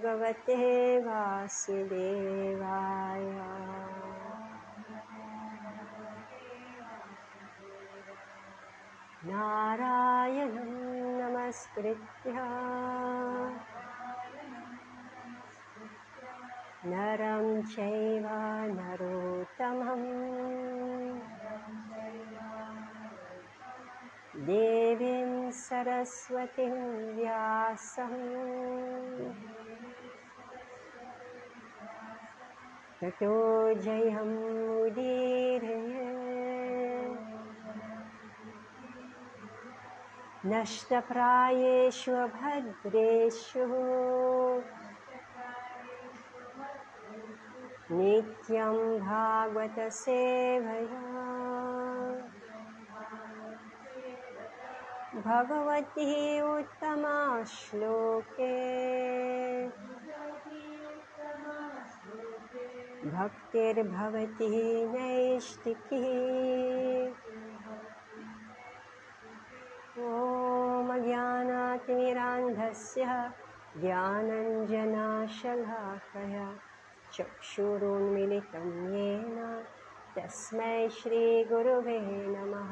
भगवते वासुदेवाय। नारायणं नमस्कृत्य नरं चैव नरोत्तमं देवीं सरस्वतीं व्यासं ततो जयमुदीरये। नष्टप्रायेषु भद्रेषु नित्यं भागवत सेवया भगवती उत्तमा श्लोके भक्तिर्भवती नैष्टिकी। ॐ ज्ञानातिमिरान्धस्य ज्ञानञ्जनशलाकया चक्षुरुन्मिलितं येन तस्मै श्रीगुरुवे नमः।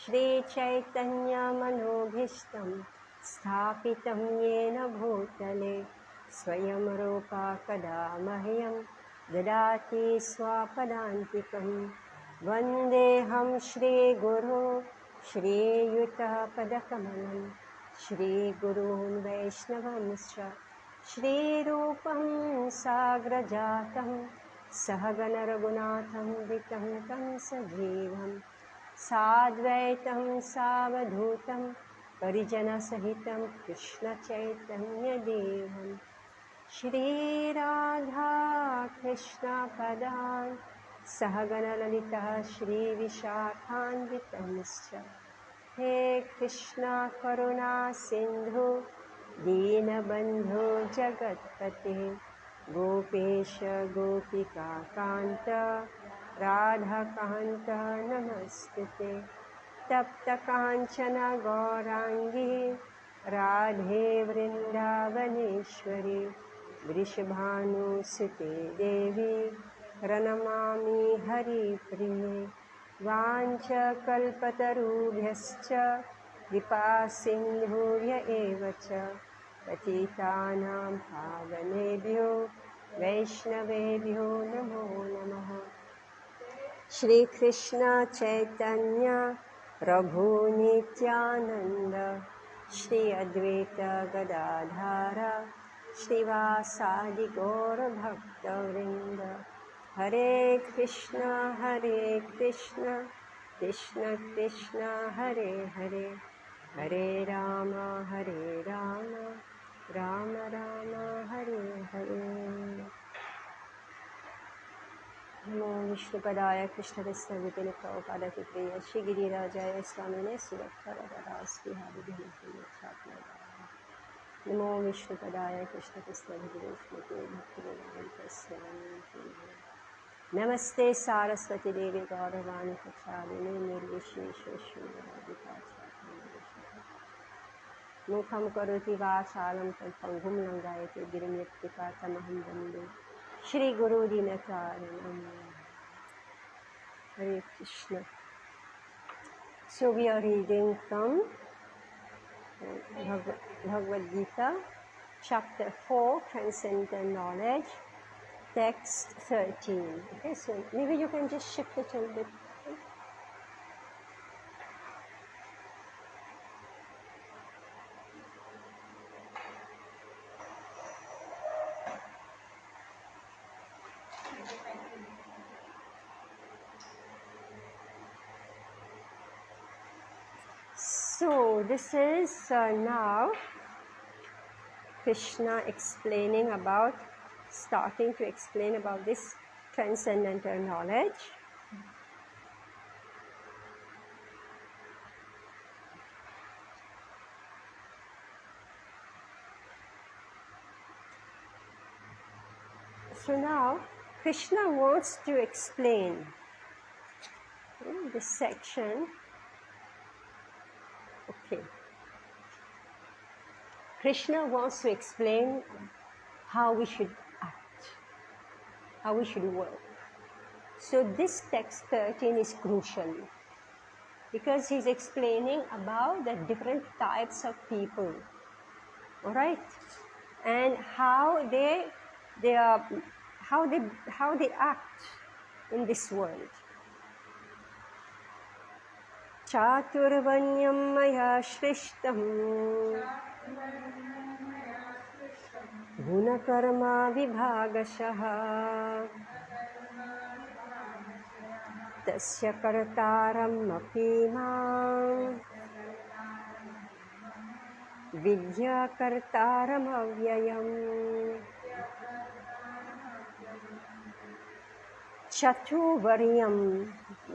श्रीचैतन्यमनोभीष्टं स्थापितं येन भूतले स्वयं रूपा कदा मह्यं ददाति स्वपदान्तिकं। वन्देऽहं श्रीगुरो श्रीयुतपदकमलं श्रीगुरून् वैष्णवंश्च श्रीरूपं साग्रजातं सहगणरघुनाथं वितं तं सजीवं साद्वैतं सावधूतं परिजनसहितं कृष्णचैतन्यदेवं श्रीराधा कृष्णपदान् सहगणललिता श्रीविशाखान्वितंश्च। हे कृष्णा करुणा सिन्धु दीनबन्धो जगत्पते गोपेश गोपिकान्त राधाकान्त नमस्तुते। तप्तकाञ्चन गौराङ्गी राधे वृन्दावनेश्वरी वृषभानुसुते देवी प्रणमामि हरिप्रिये। वाञ्छकल्पतरुभ्यश्च कृपासिन्धुभ्य एव च पतितानां पावनेभ्यो वैष्णवेभ्यो नमो नमः। श्रीकृष्ण चैतन्य प्रभु नित्यानन्द श्री अद्वैत गदाधर श्रीवासादि गौरभक्तवृन्द। हरे कृष्ण कृष्ण कृष्ण हरे हरे, हरे राम राम राम हरे हरे। नमो विष्णुपदाय कृष्णकृष्णविपिन प्रभुपादप्रिय श्रीगिरिराजाय स्वामिने सुरक्षरदास्तिहारिभिः। नमो विष्णुपदाय कृष्णकृष्णविपिन नमस्ते सारस्वती देवी गौरवाणी प्रचारिणे निर्विशेषशून्यवादिकाचार्य। मुखं करोति वाचालं पङ्गुं लङ्घयते गिरिं यत्कृपातमहं वन्दे श्रीगुरुदीनतारिणम्। Hare Krishna. So we are reading from Bhagavad Gita, chapter 4, Transcendental Knowledge, text 13. Okay, so maybe you can just shift it a little bit. So this is now Krishna starting to explain about this transcendental knowledge. So now Krishna wants to explain this section. Okay. Krishna wants to explain how we should act, how we should work. So this text 13 is crucial because he's explaining about the different types of people, all right, and how they act in this world. Chaturvanyam maya shrishtam gunakarma vibhagashaha tasya kartaram api mam vidya kartaram avyayam. Chatuvaryam,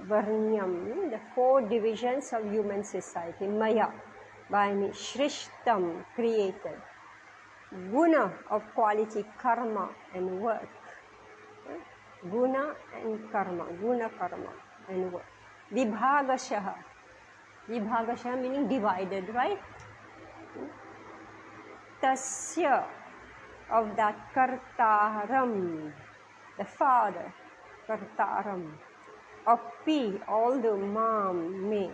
Varnyam, the 4 divisions of human society. Maya, by me. Shrishtam, created. Guna, of quality. Karma, and work. Guna and karma. Guna, karma, and work. Vibhagashaha. Vibhagashaha meaning divided, right? Tasya, of that. Kartaram, the father. Kartaram. Api, although, mam, may.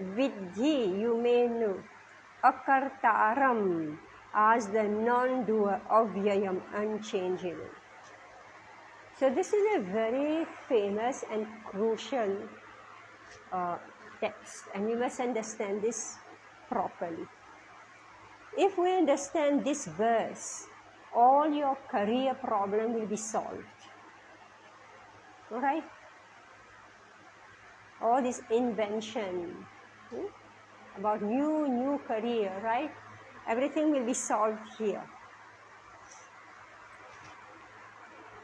Vidhi, you may know. Akartaram, as the non-doer. Avyayam, unchangeable. So this is a very famous and crucial text, and we must understand this properly. If we understand this verse, all your career problem will be solved. Alright? All this invention about new career, right? Everything will be solved here.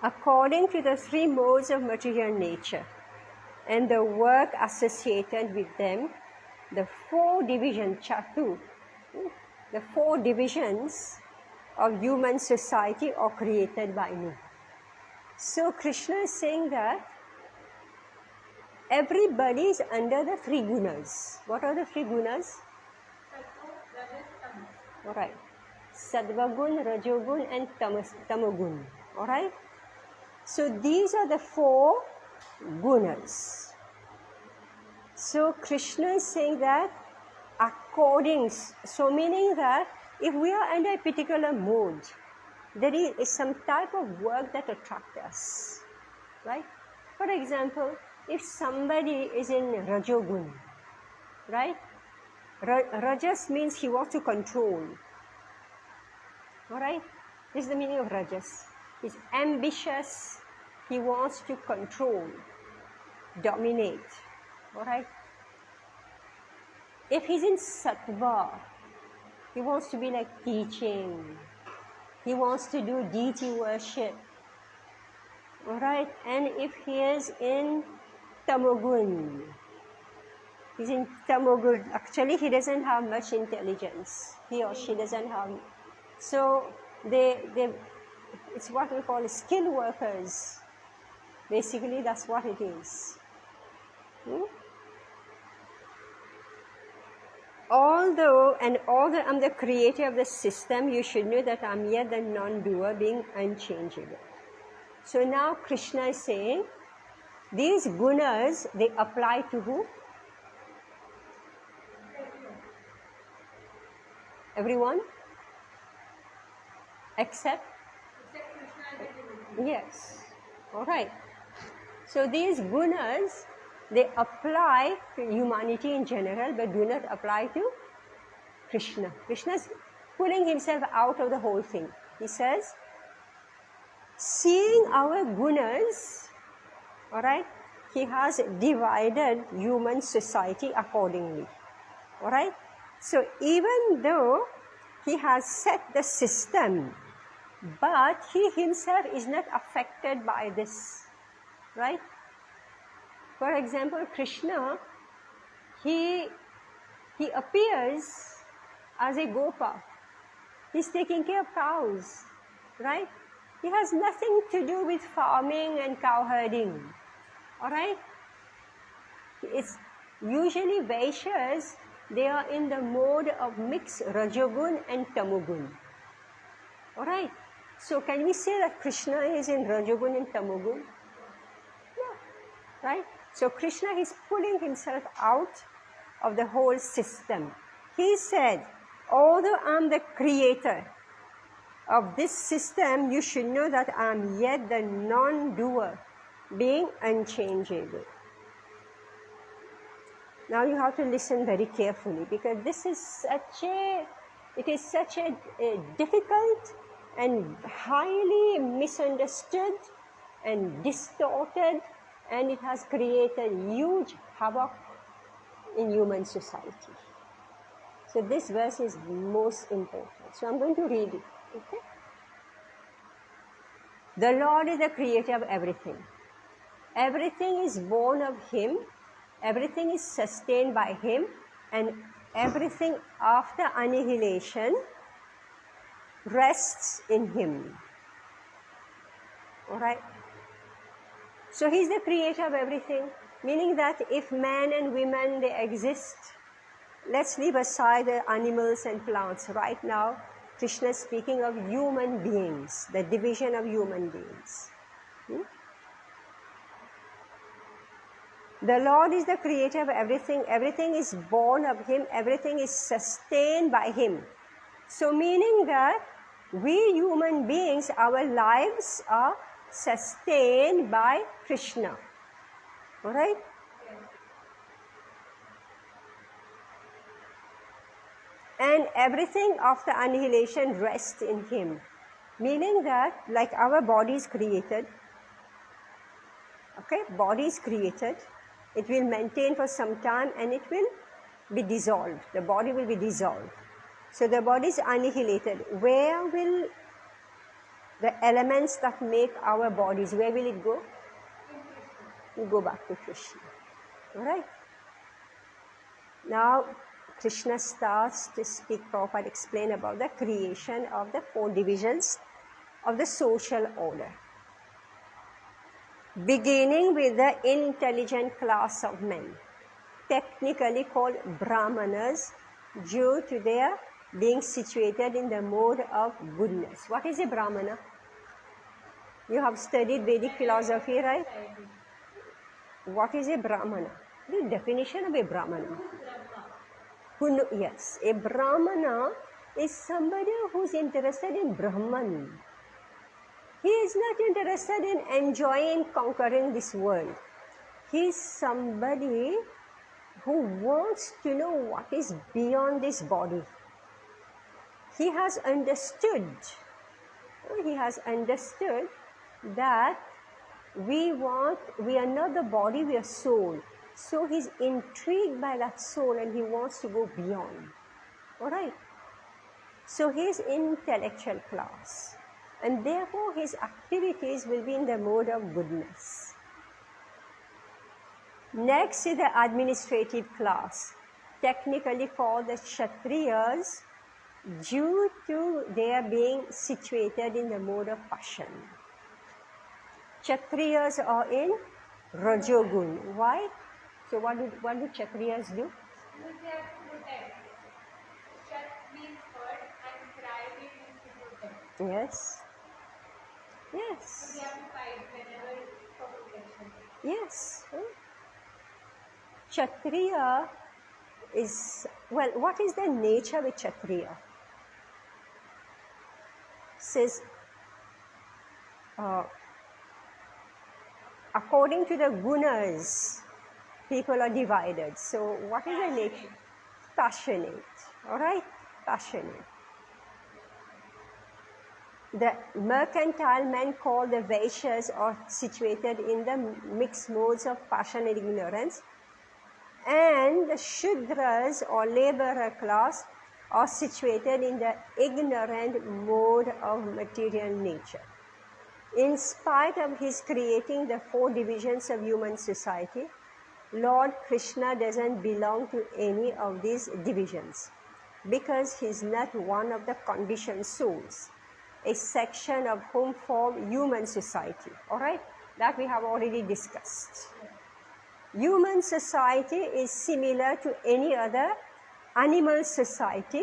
According to the 3 modes of material nature and the work associated with them, the 4 divisions, Chatu, the 4 divisions of human society are created by me. So Krishna is saying that everybody is under the 3 gunas. What are the 3 gunas? Alright. Sattvagun, Rajogun and Tamogun. Alright. So these are the 4 gunas. So Krishna is saying that according, so meaning that if we are under a particular mode, there is some type of work that attracts us, right? For example, if somebody is in Rajogun, right? Rajas means he wants to control, all right? This is the meaning of Rajas. He's ambitious, he wants to control, dominate, all right? If he's in Sattva, he wants to be like teaching, he wants to do deity worship, all right? And if he is in Tamogun, he's in Tamogun, actually he doesn't have much intelligence, he or she doesn't have, so it's what we call skilled workers. Basically, that's what it is. Although I'm the creator of the system, you should know that I'm yet the non-doer, being unchangeable. So now Krishna is saying, these gunas, they apply to who? Everyone? Except Krishna. Yes. All right. So these gunas, they apply to humanity in general, but do not apply to Krishna. Krishna is pulling himself out of the whole thing. He says, seeing our gunas, all right, he has divided human society accordingly. All right. So even though he has set the system, but he himself is not affected by this, right? For example, Krishna, he appears as a gopa. He's taking care of cows, right? He has nothing to do with farming and cow herding, all right? It's usually Vaishyas, they are in the mode of mixed Rajogun and Tamogun, all right? So can we say that Krishna is in Rajogun and Tamogun? No, right? So Krishna is pulling himself out of the whole system. He said, although I'm the creator of this system, you should know that I'm yet the non-doer, being unchangeable. Now you have to listen very carefully, because this is such a difficult and highly misunderstood and distorted, and it has created huge havoc in human society. So this verse is most important. So I'm going to read it. Okay? The Lord is the creator of everything. Everything is born of Him. Everything is sustained by Him. And everything after annihilation rests in Him. All right? So He's the creator of everything, meaning that if man and women, they exist, let's leave aside the animals and plants. Right now, Krishna is speaking of human beings, the division of human beings. The Lord is the creator of everything. Everything is born of Him. Everything is sustained by Him. So meaning that we human beings, our lives are sustained by Krishna. All right? And everything after annihilation rests in Him. Meaning that, like our body is created, okay, body is created, it will maintain for some time and it will be dissolved. The body will be dissolved. So the body is annihilated. Where will the elements that make our bodies, where will it go? It will go back to Krishna. All right? Now, Krishna starts to speak, Prabhupada explain about the creation of the 4 divisions of the social order. Beginning with the intelligent class of men, technically called Brahmanas, due to their being situated in the mode of goodness. What is a Brahmana? You have studied Vedic philosophy, right? What is a Brahmana? The definition of a Brahmana. Yes, a Brahmana is somebody who is interested in Brahman. He is not interested in enjoying, conquering this world. He is somebody who wants to know what is beyond this body. He has understood that we are not the body, we are soul. So he's intrigued by that soul and he wants to go beyond. All right? So he's intellectual class. And therefore his activities will be in the mode of goodness. Next is the administrative class, technically called the Kshatriyas, due to their being situated in the mode of passion. Kshatriyas are in Rajogun. Why? So what do Kshatriyas do? They have to protect. Kshat means hurt and cry means to protect. Yes. Yes. So they have to fight whenever for protection. Yes. Kshatriya is, well, what is the nature of a Kshatriya? Says, according to the gunas, people are divided. So what is the nature? Passionate. All right? Passionate. The mercantile men called the Vaishyas are situated in the mixed modes of passion and ignorance. And the Shudras or laborer class are situated in the ignorant mode of material nature. In spite of his creating the 4 divisions of human society, Lord Krishna doesn't belong to any of these divisions because he is not one of the conditioned souls, a section of whom form human society. All right? That we have already discussed. Human society is similar to any other animal society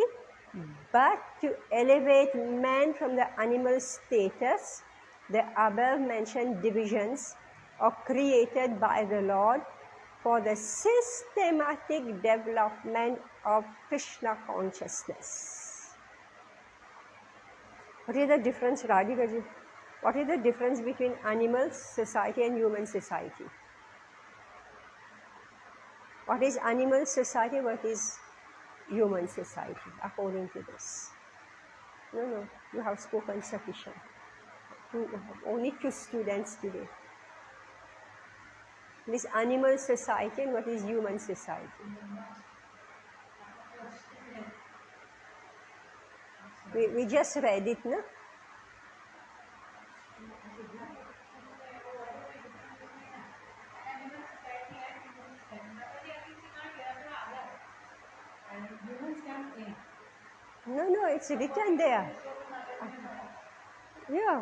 but to elevate man from the animal status, the above mentioned divisions are created by the Lord for the systematic development of Krishna consciousness. What is the difference, Radhika ji? What is the difference between animal society and human society? What is animal society? What is human society, according to this? No, you have spoken sufficient. Only 2 students today. This animal society and what is human society? We just read it, no? No, it's written there. Yeah.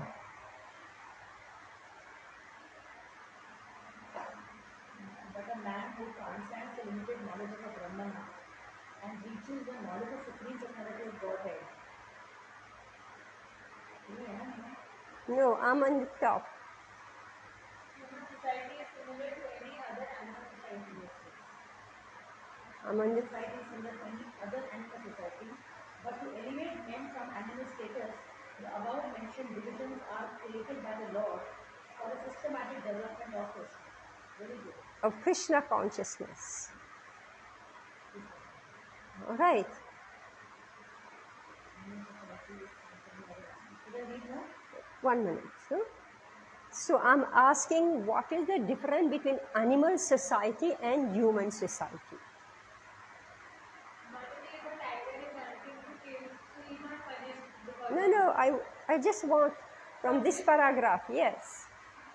But a man who understands the limited knowledge of Brahman and reaches the knowledge of supreme personality of Godhead. No, I'm on the top. Human society is similar to any other animal society. I'm on the Society is similar to any other animal society, but to elevate men from animal status, the above mentioned divisions are created by the Lord for the systematic development of this. Very good. of Krishna consciousness. All right. Should I read more? 1 minute. So I'm asking, what is the difference between animal society and human society? No, I just want from this paragraph, yes.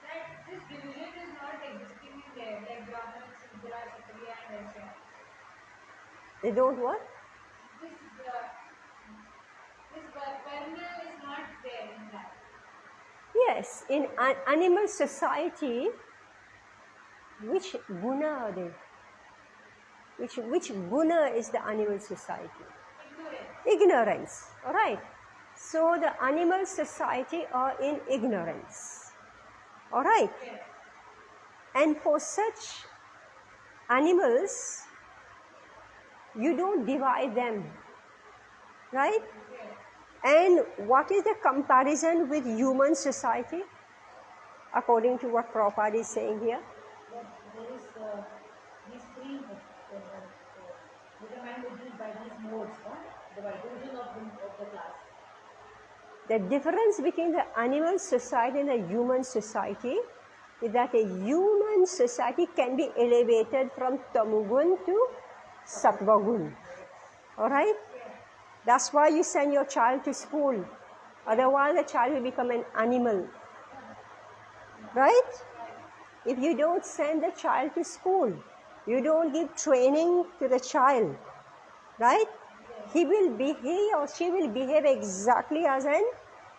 That this division is not existing in there, like Brahman, Shudra, Kshatriya, and Vaishya. They don't what? This Varna is not there in that. Yes, in animal society, which guna are they? Which guna is the animal society? Ignorance. All right. So the animal society are in ignorance. All right. Yes. And for such animals, you don't divide them. Right? Yes. And what is the comparison with human society? According to what Prabhupada is saying here. But there is these three determined by these modes, the division of the class. The difference between the animal society and the human society is that a human society can be elevated from tamogun to sattvagun. All right? That's why you send your child to school. Otherwise, the child will become an animal. Right? If you don't send the child to school, you don't give training to the child, right? He or she will behave exactly as an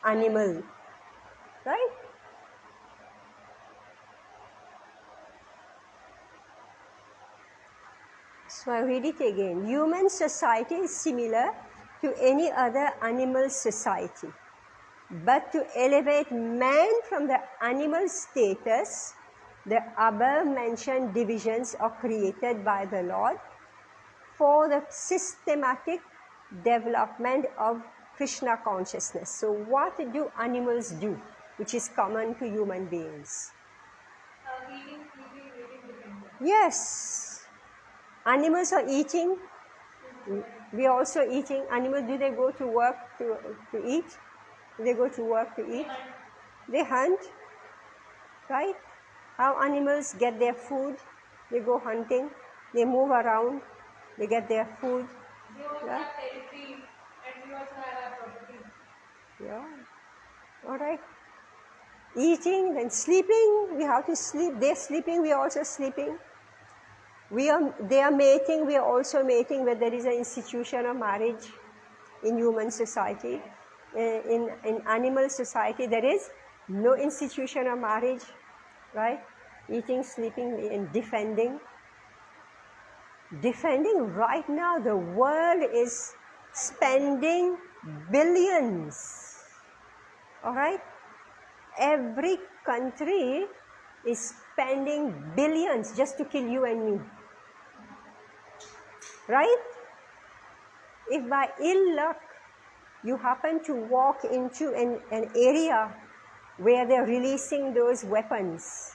animal, right? So I read it again. Human society is similar to any other animal society. But to elevate man from the animal status, the above mentioned divisions are created by the Lord for the systematic development of Krishna consciousness. So what do animals do, which is common to human beings? Eating, sleeping, reading, dependent. Yes. Animals are eating. We are also eating. Animals, do they go to work to eat? Do they go to work to eat? They hunt. Right? How animals get their food? They go hunting. They move around. They get their food. They also Yeah. have territory, and we also have our property. Yeah. All right. Eating, then sleeping. We have to sleep. They're sleeping. We are also sleeping. They are mating. We are also mating. Where there is an institution of marriage in human society. In animal society, there is no institution of marriage. Right? Eating, sleeping, and defending. Defending. Right now, the world is spending billions. All right? Every country is spending billions just to kill you and me. Right? If by ill luck you happen to walk into an area where they're releasing those weapons,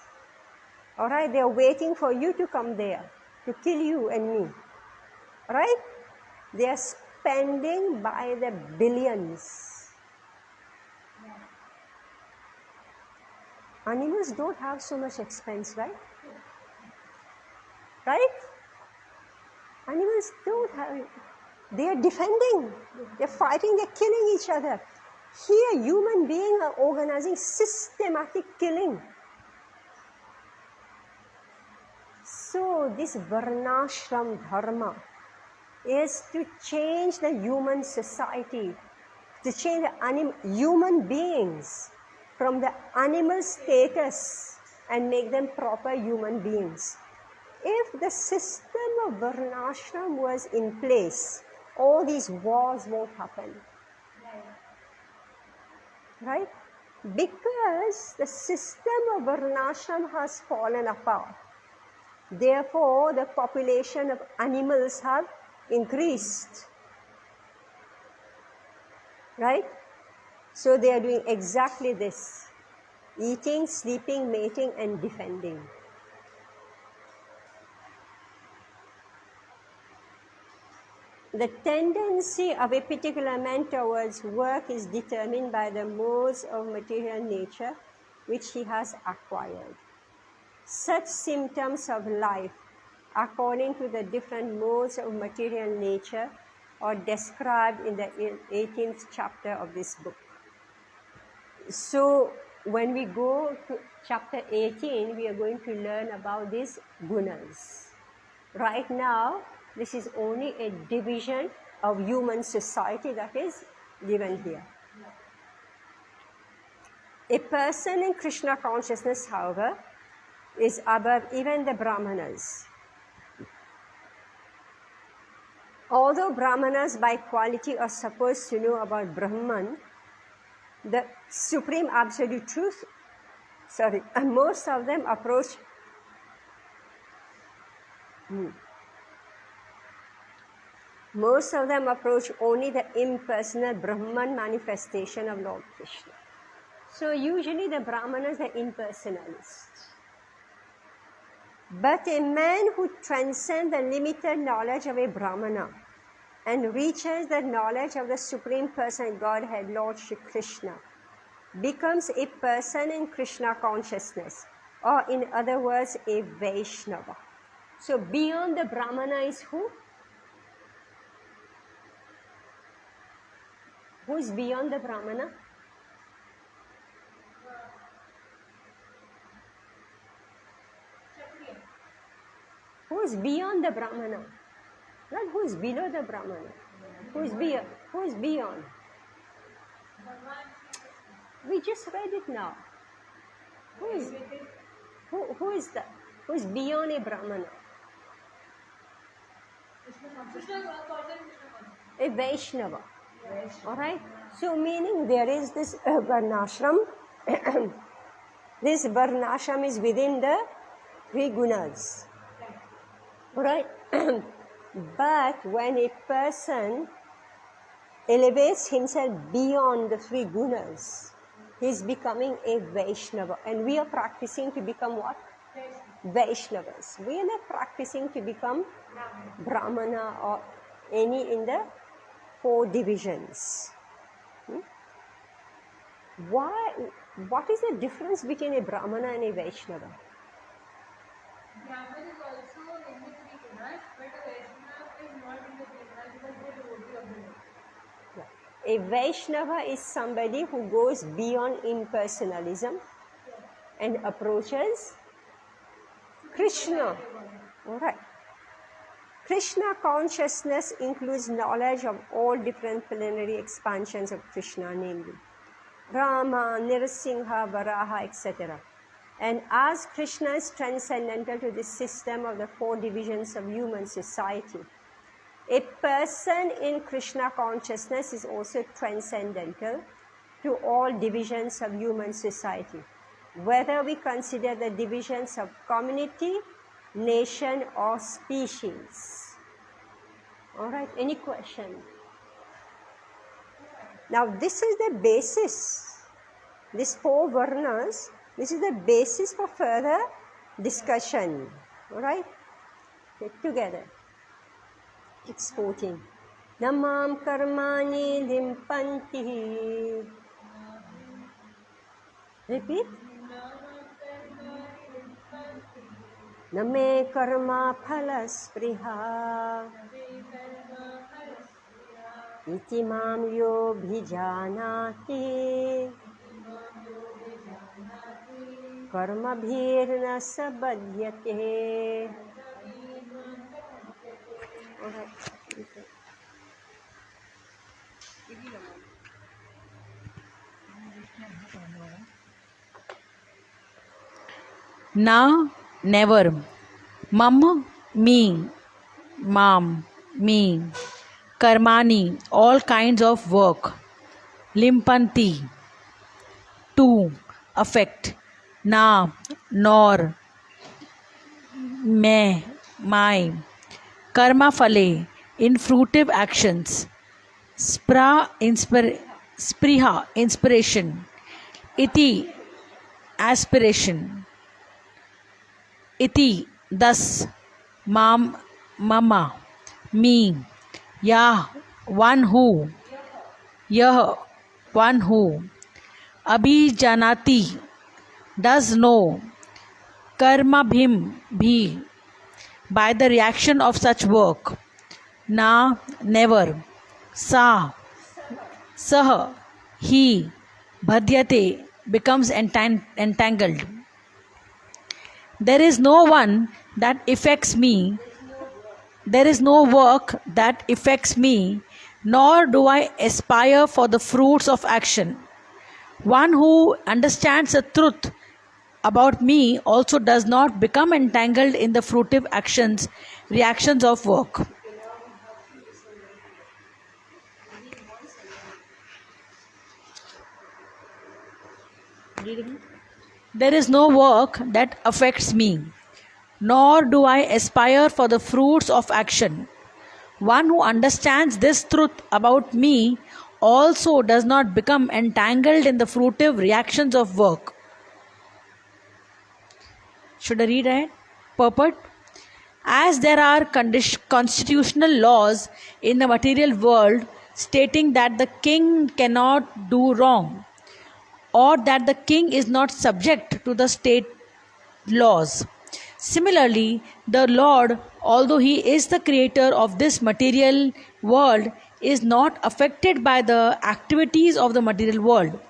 all right, they're waiting for you to come there to kill you and me. All right? They're spending by the billions. Animals don't have so much expense, right? Right? Animals don't have it. They are defending. They're fighting. They're killing each other. Here, human beings are organizing systematic killing. So, this Varnashram Dharma is to change the human society, to change the human beings from the animal status and make them proper human beings. If the system of Varnashram was in place, all these wars won't happen. Right? Because the system of Varnashram has fallen apart. Therefore, the population of animals have increased. Right? So they are doing exactly this. Eating, sleeping, mating and defending. The tendency of a particular man towards work is determined by the modes of material nature which he has acquired. Such symptoms of life, according to the different modes of material nature, are described in the 18th chapter of this book. So, when we go to chapter 18, we are going to learn about these gunas. Right now, this is only a division of human society that is given here. A person in Krishna consciousness, however, is above even the Brahmanas. Although Brahmanas by quality are supposed to know about Brahman, the supreme absolute truth, and most of them approach only the impersonal Brahman manifestation of Lord Krishna. So usually the Brahmanas are impersonalists. But a man who transcends the limited knowledge of a Brahmana and reaches the knowledge of the Supreme Person Godhead, Lord Shri Krishna, becomes a person in Krishna consciousness, or in other words, a Vaishnava. So beyond the Brahmana is who? Who is beyond the Brahmana? Who is beyond the Brahmana? Not who is below the Brahmana. Who is beyond? Who is beyond? We just read it now. Who is beyond a Brahmana? A Vaishnava. Alright? So meaning there is this Varnashram. This Varnashram is within the three gunas. Alright? But when a person elevates himself beyond the three gunas, he is becoming a Vaishnava. And we are practicing to become what? Vaishnavas. We are not practicing to become Brahmana or any in the four divisions. What is the difference between a Brahmana and a Vaishnava? Brahman is also in the three gunas, but a Vaishnava is not in the three gunas because they are devotee of the Lord. A Vaishnava is somebody who goes beyond impersonalism and approaches Krishna. Alright. Krishna consciousness includes knowledge of all different plenary expansions of Krishna, namely Rama, Nrsimha, Varaha, etc. And as Krishna is transcendental to the system of the four divisions of human society, A person in Krishna consciousness is also transcendental to all divisions of human society, whether we consider the divisions of community, nation, or species. All right, any question? Now, this is the basis. These 4 varnas, this is the basis for further discussion. All right? Get together. It's 14. Namam karmani limpanti. Repeat. Name karma phalas priha. Iti mam yo bhijanati. Karma bhirna sabhadyate. All right. Now, never. Mum, me. Mom, me. Karmani, all kinds of work. Limpanti, to, affect. Na, nor. Me, my. Karma phale, infruitive actions. Spriha, inspiration. Iti, aspiration. Iti, thus. Mama, me. Yah, one who. Yah, one who. Abhijanati, does know. Karma bhim, bhi, by the reaction of such work. Na, never. Sa, sah, he. Bhadyate, becomes entangled. There is no one that affects me. There is no work that affects me, nor do I aspire for the fruits of action. One who understands the truth about me also does not become entangled in the fruitive reactions of work. There is no work that affects me, nor do I aspire for the fruits of action. One who understands this truth about me also does not become entangled in the fruitive reactions of work. Should I read it? Purport. As there are constitutional laws in the material world stating that the king cannot do wrong, or that the king is not subject to the state laws. Similarly, the Lord, although He is the creator of this material world, is not affected by the activities of the material world.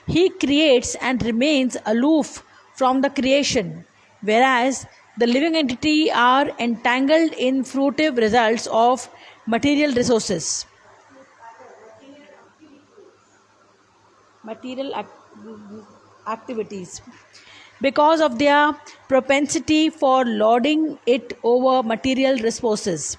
He creates and remains aloof from the creation, whereas the living entity are entangled in fruitive results of material resources. Activities. Because of their propensity for lording it over material resources.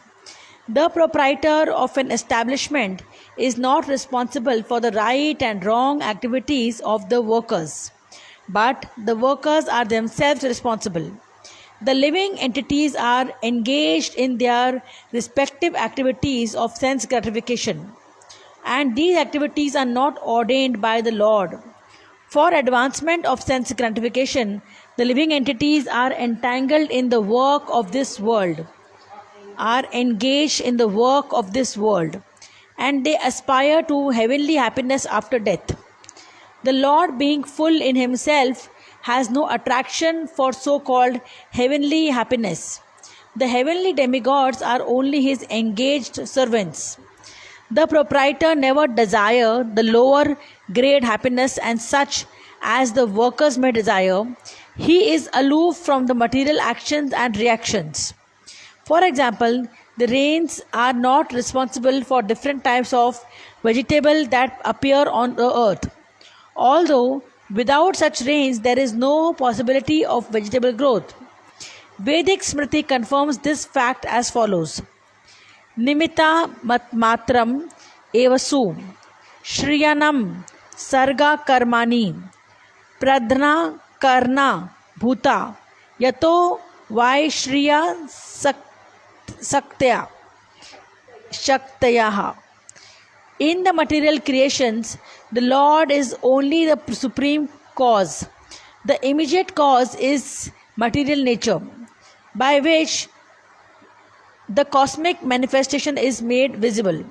The proprietor of an establishment is not responsible for the right and wrong activities of the workers, but the workers are themselves responsible. The living entities are engaged in their respective activities of sense gratification, and these activities are not ordained by the Lord. For advancement of sense gratification, the living entities are entangled in the work of this world, are engaged in the work of this world, and they aspire to heavenly happiness after death. The Lord, being full in Himself, has no attraction for so-called heavenly happiness. The heavenly demigods are only His engaged servants. The proprietor never desire the lower grade happiness and such as the workers may desire. He is aloof from the material actions and reactions. For example, the rains are not responsible for different types of vegetable that appear on the earth. Although without such rains there is no possibility of vegetable growth. Vedic Smriti confirms this fact as follows. निमित्ता मात्रम एवसु श्रियनम सर्गा कर्माणि प्रधना करना भूता यतो वाय Shriya सक्तया शक्तयः. In the material creations, the Lord is only the supreme cause. The immediate cause is material nature, by which the cosmic manifestation is made visible.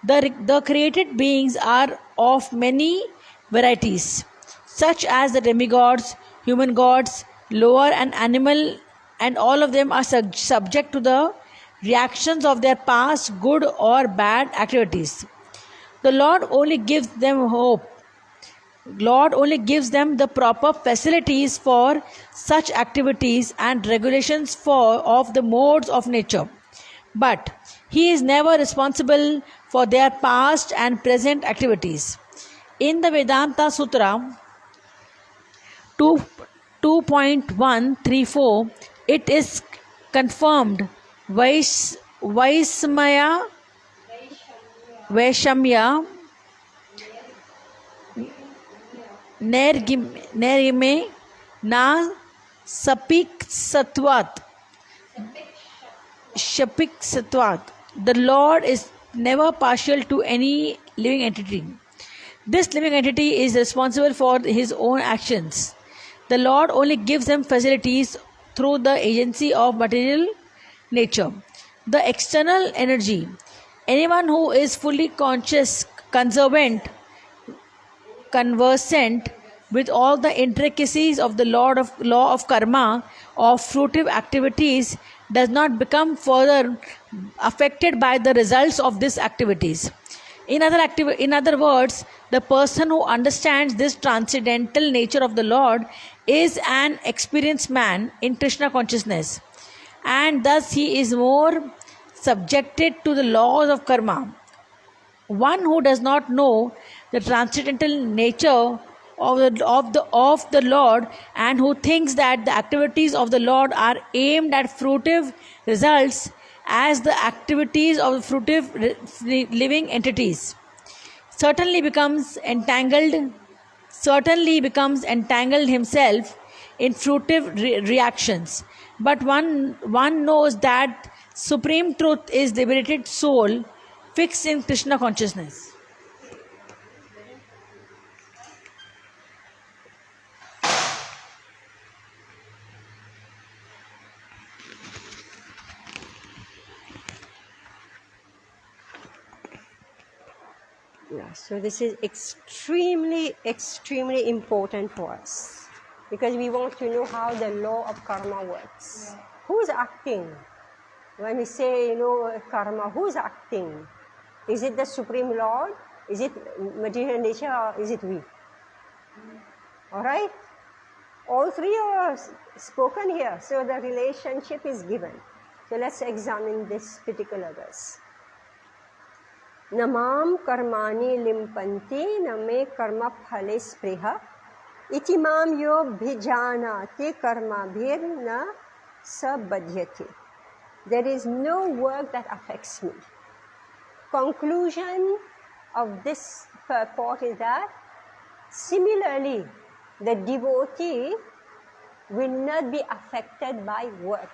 The created beings are of many varieties, such as the demigods, human gods, lower and animal, and all of them are subject to the reactions of their past good or bad activities. The Lord only gives them hope. Lord only gives them the proper facilities for such activities and regulations of the modes of nature. But He is never responsible for their past and present activities. In the Vedanta Sutra 2.134, it is confirmed Vaishamya Nergime na Sapik Satvat. The Lord is never partial to any living entity. This living entity is responsible for his own actions. The Lord only gives them facilities through the agency of material nature. The external energy. Anyone who is fully conscious, conversant with all the intricacies of the law of karma, of fruitive activities, does not become further affected by the results of these activities. In other words, the person who understands this transcendental nature of the Lord is an experienced man in Krishna consciousness, and thus he is more subjected to the laws of karma. One who does not know the transcendental nature of the Lord, and who thinks that the activities of the Lord are aimed at fruitive results as the activities of fruitive living entities, certainly becomes entangled himself in fruitive reactions. But one knows that supreme truth is liberated soul fixed in Krishna consciousness. Yeah, so this is extremely, extremely important for us because we want to know how the law of karma works. Yeah. Who's acting? When we say, karma, who's acting? Is it the Supreme Lord? Is it material nature or is it we? All right? All three are spoken here, so the relationship is given. So let's examine this particular verse. Namam karmani limpanti name karma phale spriha itimam yo bhijanati karma bhir na sabadhyati. There is no work that affects me. Conclusion of this purport is that similarly, the devotee will not be affected by work.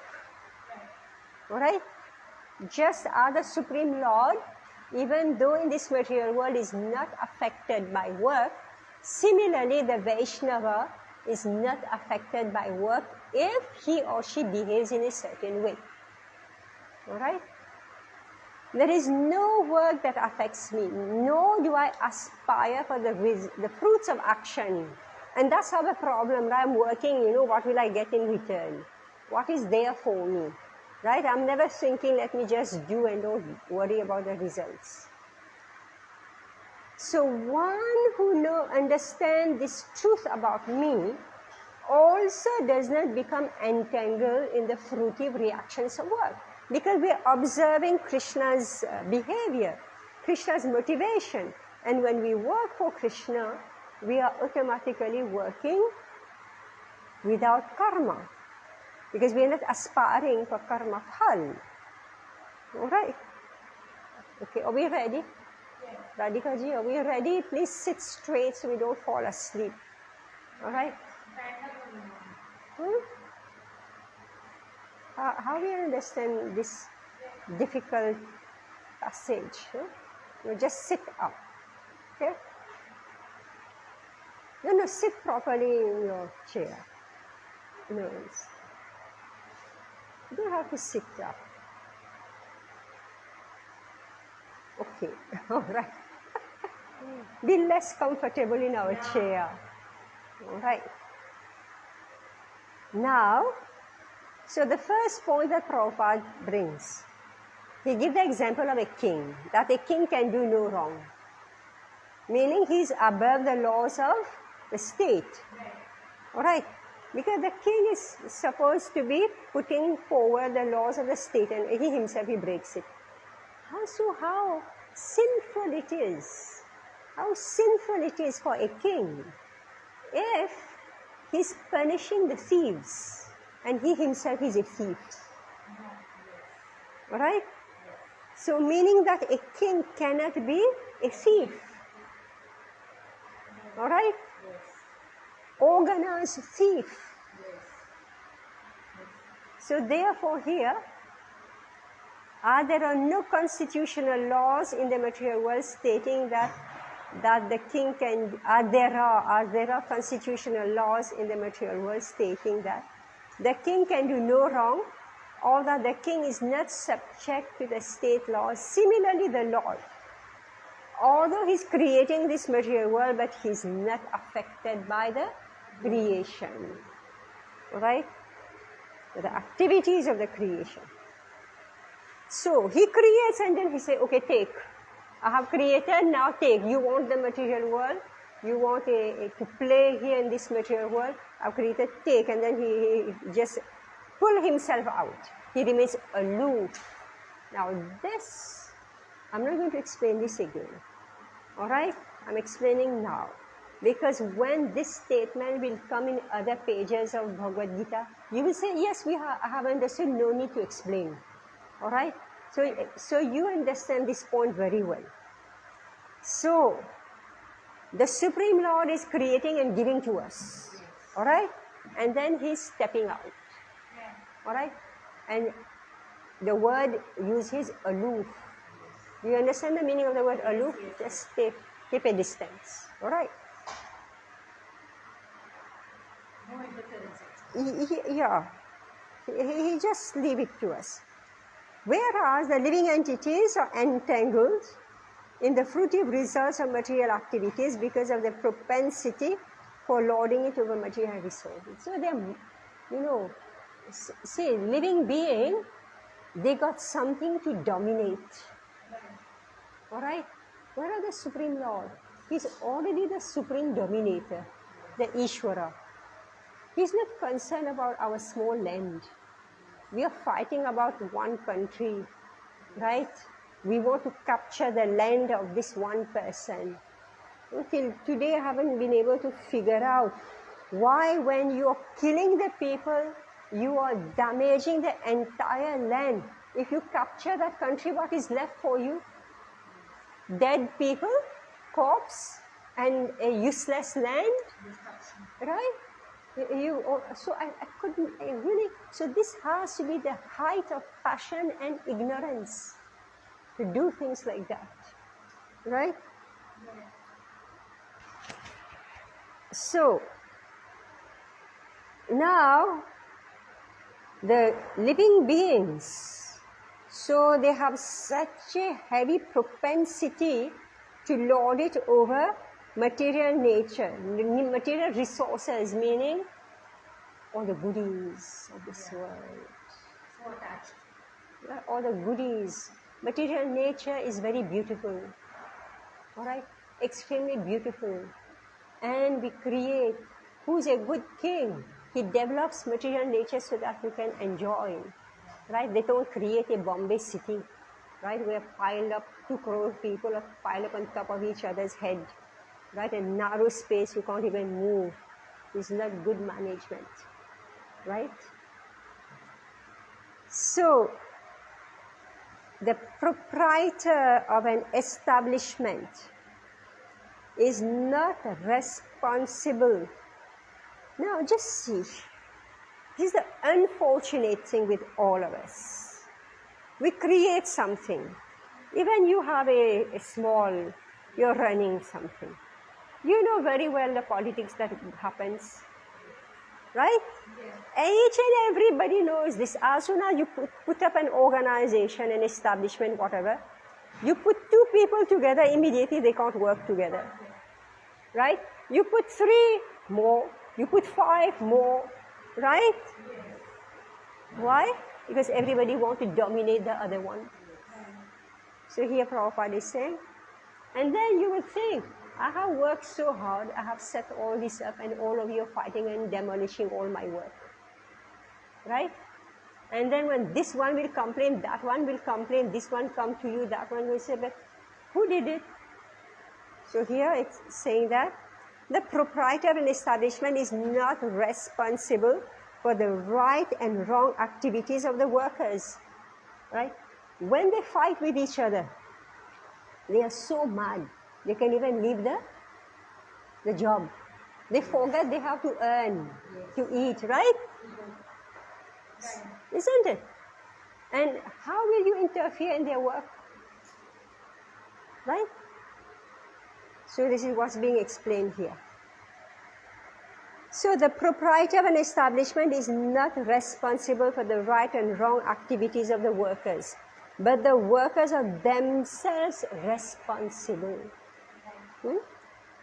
Alright? Just as the Supreme Lord, even though in this material world is not affected by work, similarly the Vaishnava is not affected by work if he or she behaves in a certain way. Alright? There is no work that affects me, nor do I aspire for the fruits of action. And that's how the problem, right? I'm working, what will I get in return? What is there for me? Right? I'm never thinking, let me just do and don't worry about the results. So one who understands this truth about me also does not become entangled in the fruitive reactions of work. Because we are observing Krishna's behavior, Krishna's motivation. And when we work for Krishna, we are automatically working without karma. Because we are not aspiring for karma phal. Alright? Okay, are we ready? Yes. Radhika ji, are we ready? Please sit straight so we don't fall asleep. All right? Stand up only, ma'am. Hmm? How we understand this difficult passage? Huh? You just sit up. Okay? No, sit properly in your chair. No, you don't have to sit up. Okay, all right. Be less comfortable in our chair. All right. Now, so the first point that Prabhupada brings, he gives the example of a king, that a king can do no wrong. Meaning he is above the laws of the state. All right. Because the king is supposed to be putting forward the laws of the state and he himself, he breaks it. How sinful it is. How sinful it is for a king if he's punishing the thieves and he himself is a thief. All right? So meaning that a king cannot be a thief. All right? Organized thief. So therefore here, there are no constitutional laws in the material world stating that the king can, there are constitutional laws in the material world stating that the king can do no wrong or that the king is not subject to the state laws. Similarly, the Lord, although he's creating this material world, but he's not affected by the creation. Right? The activities of the creation. So he creates and then he says, okay, take. I have created, now take. You want the material world? You want to play here in this material world? I've created, take. And then he just pull himself out. He remains aloof. Now this, I'm not going to explain this again. All right? I'm explaining now. Because when this statement will come in other pages of Bhagavad Gita, you will say, yes, I have understood, no need to explain. All right? So you understand this point very well. So, the Supreme Lord is creating and giving to us. All right? And then He's stepping out. All right? And the word used is aloof. Do you understand the meaning of the word aloof? Just keep a distance. All right? No interference. Yeah. He just leave it to us. Whereas the living entities are entangled in the fruitive results of material activities because of the propensity for lording it over material resources. So they're, see, living being, they got something to dominate. All right? Where are the Supreme Lord? He's already the Supreme Dominator, the Ishvara. He's not concerned about our small land. We are fighting about one country, right? We want to capture the land of this one person. Until today, I haven't been able to figure out why when you are killing the people, you are damaging the entire land. If you capture that country, what is left for you? Dead people, corpse, and a useless land, right? So I couldn't really. So this has to be the height of passion and ignorance to do things like that, right? So now the living beings, so they have such a heavy propensity to lord it over material nature, material resources, meaning all the goodies of this world. So attached. Yeah, all the goodies. Material nature is very beautiful. All right? Extremely beautiful. And we create, who's a good king? He develops material nature so that we can enjoy. Right? They don't create a Bombay city. Right? Where piled up 2 crore people are piled up on top of each other's head. Right? A narrow space, you can't even move. It's not good management. Right? So, the proprietor of an establishment is not responsible. Now, just see. This is the unfortunate thing with all of us. We create something. Even you have a small, you're running something. You know very well the politics that happens. Right? Yeah. Each and everybody knows this. As soon as you put up an organization, an establishment, whatever, you put two people together, immediately they can't work together. Right? You put 3 more, you put 5 more, right? Why? Because everybody wants to dominate the other one. So here Prabhupada is saying, and then you will think, I have worked so hard, I have set all this up, and all of you are fighting and demolishing all my work. Right? And then when this one will complain, that one will complain, this one come to you, that one will say, but who did it? So here it's saying that the proprietor of an establishment is not responsible for the right and wrong activities of the workers. Right? When they fight with each other, they are so mad. They can even leave the job. They forget they have to earn, to eat, right? Isn't it? And how will you interfere in their work? Right? So this is what's being explained here. So the proprietor of an establishment is not responsible for the right and wrong activities of the workers, but the workers are themselves responsible.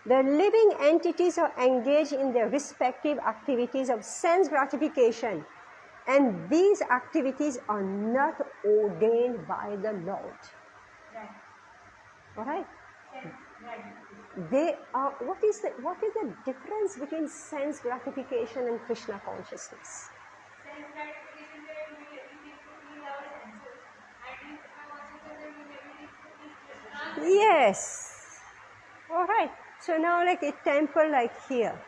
The living entities are engaged in their respective activities of sense gratification, and these activities are not ordained by the Lord. All right? They are. What is the difference between sense gratification and Krishna consciousness? Sense gratification, we need to feel our senses, and in Krishna consciousness, we need to feel Krishna. Yes. All right. So now like a temple like here.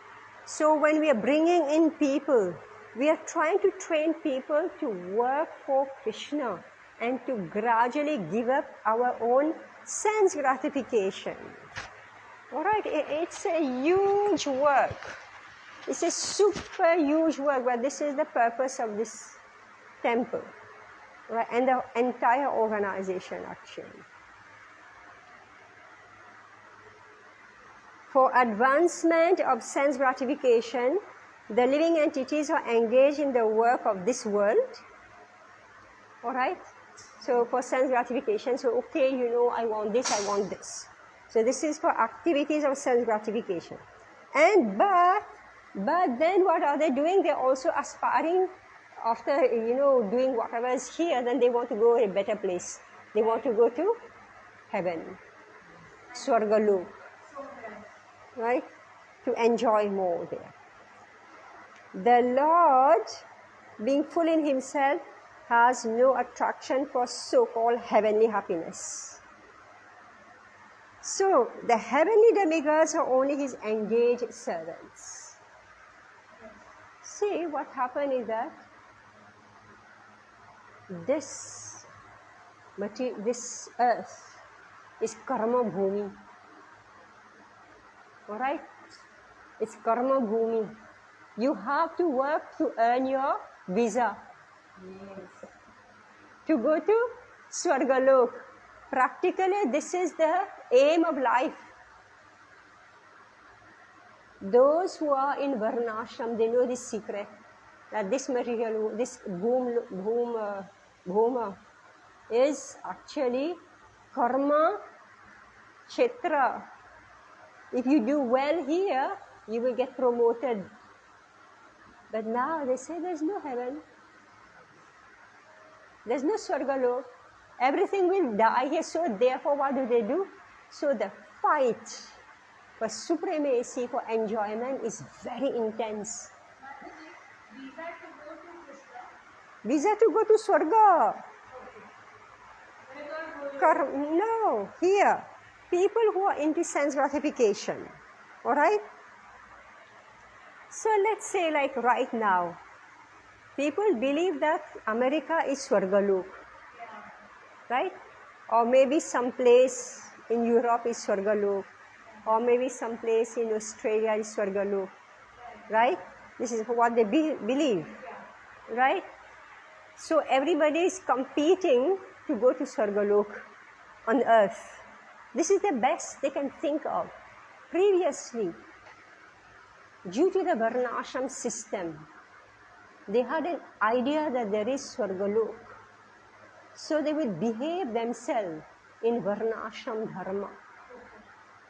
So when we are bringing in people, we are trying to train people to work for Krishna and to gradually give up our own sense gratification. All right. It's a huge work. It's a super huge work, but this is the purpose of this temple. Right? And the entire organization actually. For advancement of sense gratification, the living entities are engaged in the work of this world. All right? So for sense gratification, so okay, you know, I want this, I want this. So this is for activities of sense gratification. And but then what are they doing? They're also aspiring after, you know, doing whatever is here, then they want to go to a better place. They want to go to heaven, Swargalok. Right? To enjoy more there. The Lord, being full in himself, has no attraction for so-called heavenly happiness. So, the heavenly demigods are only his engaged servants. See, what happened is that this earth is karma bhumi. All right? It's karma bhumi. You have to work to earn your visa. Yes. To go to Swargalok. Practically, this is the aim of life. Those who are in Varnashram, they know this secret. That this material, this bhuma is actually karma kshetra. If you do well here, you will get promoted. But now they say there's no heaven. There's no Swargalok. Everything will die here. So therefore, what do? So the fight for supremacy, for enjoyment is very intense. Visa to go to Swarga. No, here. People who are into sense gratification. Alright? So let's say like right now, people believe that America is Swargalok. right? Or maybe some place in Europe is Swargalok, or maybe some place in Australia is Swargalok, right? This is what they believe, right? So everybody is competing to go to Swargalok on earth. This is the best they can think of. Previously, due to the Varnashram system, they had an idea that there is Swargalok. So they will behave themselves in Varnashram Dharma.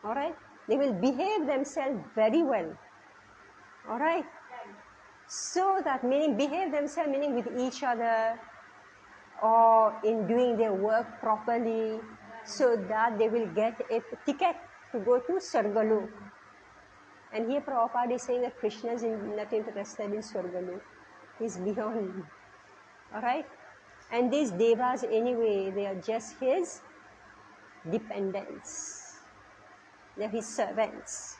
Alright? They will behave themselves very well. Alright? So that meaning behave themselves meaning with each other or in doing their work properly so that they will get a ticket to go to Swargalok. And here Prabhupada is saying that Krishna is not interested in Swargalok. He's beyond. Alright? And these devas anyway, they are just his dependents. They are his servants.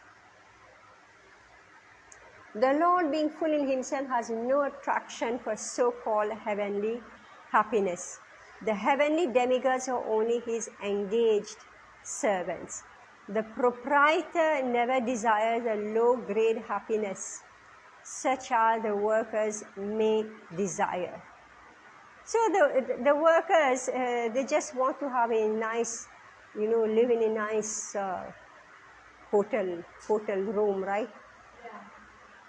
The Lord, being full in himself, has no attraction for so-called heavenly happiness. The heavenly demigods are only his engaged servants. The proprietor never desires a low-grade happiness, such as the workers may desire. So the workers, they just want to have a nice, live in a nice hotel room, right?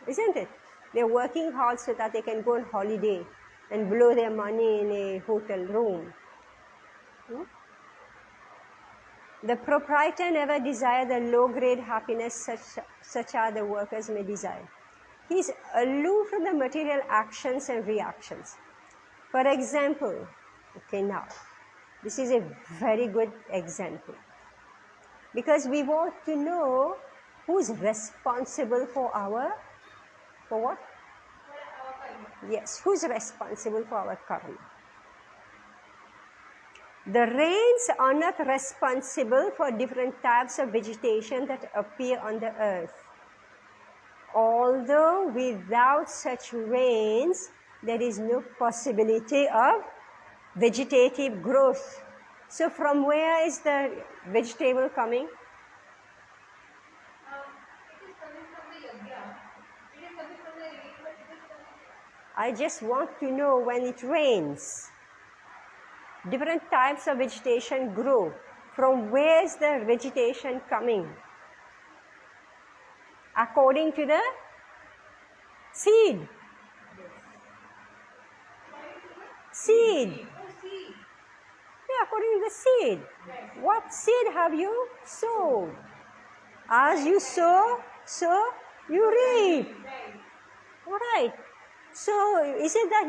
Isn't it? They're working hard so that they can go on holiday and blow their money in a hotel room. The proprietor never desires the low-grade happiness such as the workers may desire. He is aloof from the material actions and reactions. For example, okay, now, this is a very good example. Because we want to know who's responsible for what? Yes, who's responsible for our karma? The rains are not responsible for different types of vegetation that appear on the earth. Although without such rains, there is no possibility of vegetative growth. So from where is the vegetable coming? It is coming from the yajna. It is coming from the rain, but it is coming. I just want to know when it rains. Different types of vegetation grow. From where is the vegetation coming? According to the seed. Seed. Yeah, according to the seed. What seed have you sowed? As you sow, so you reap. Alright. So, is it that,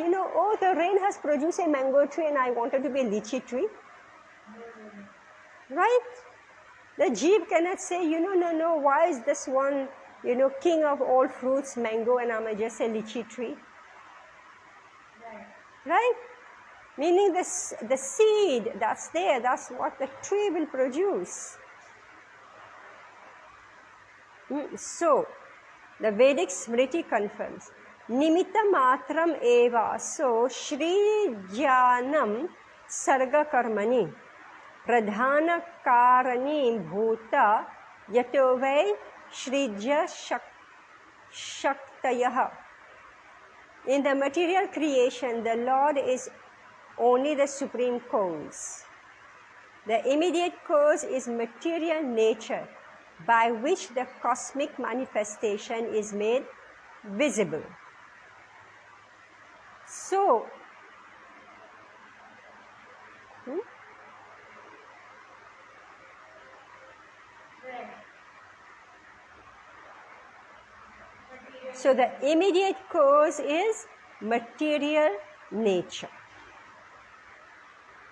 the rain has produced a mango tree and I wanted to be a lychee tree? Right? The jeep cannot say, no, why is this one, king of all fruits, mango, and I'm just a lychee tree? Right? Meaning the seed that's there, that's what the tree will produce. So, the Vedic Smriti confirms, Nimitta matram eva, so Shri Jnanam Sarga Karmani, Pradhana Karani Bhuta Yatovai Shrijya Shaktayaha. In the material creation, the Lord is only the supreme cause. The immediate cause is material nature, by which the cosmic manifestation is made visible. So, so the immediate cause is material nature.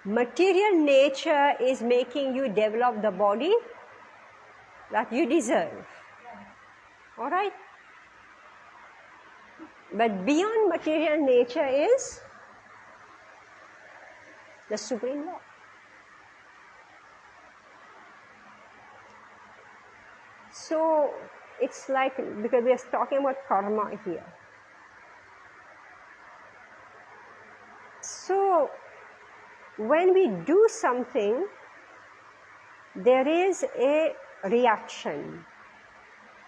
Material nature is making you develop the body that you deserve. Alright? But beyond material nature is the supreme law. So, it's like, because we are talking about karma here. So, when we do something, there is a reaction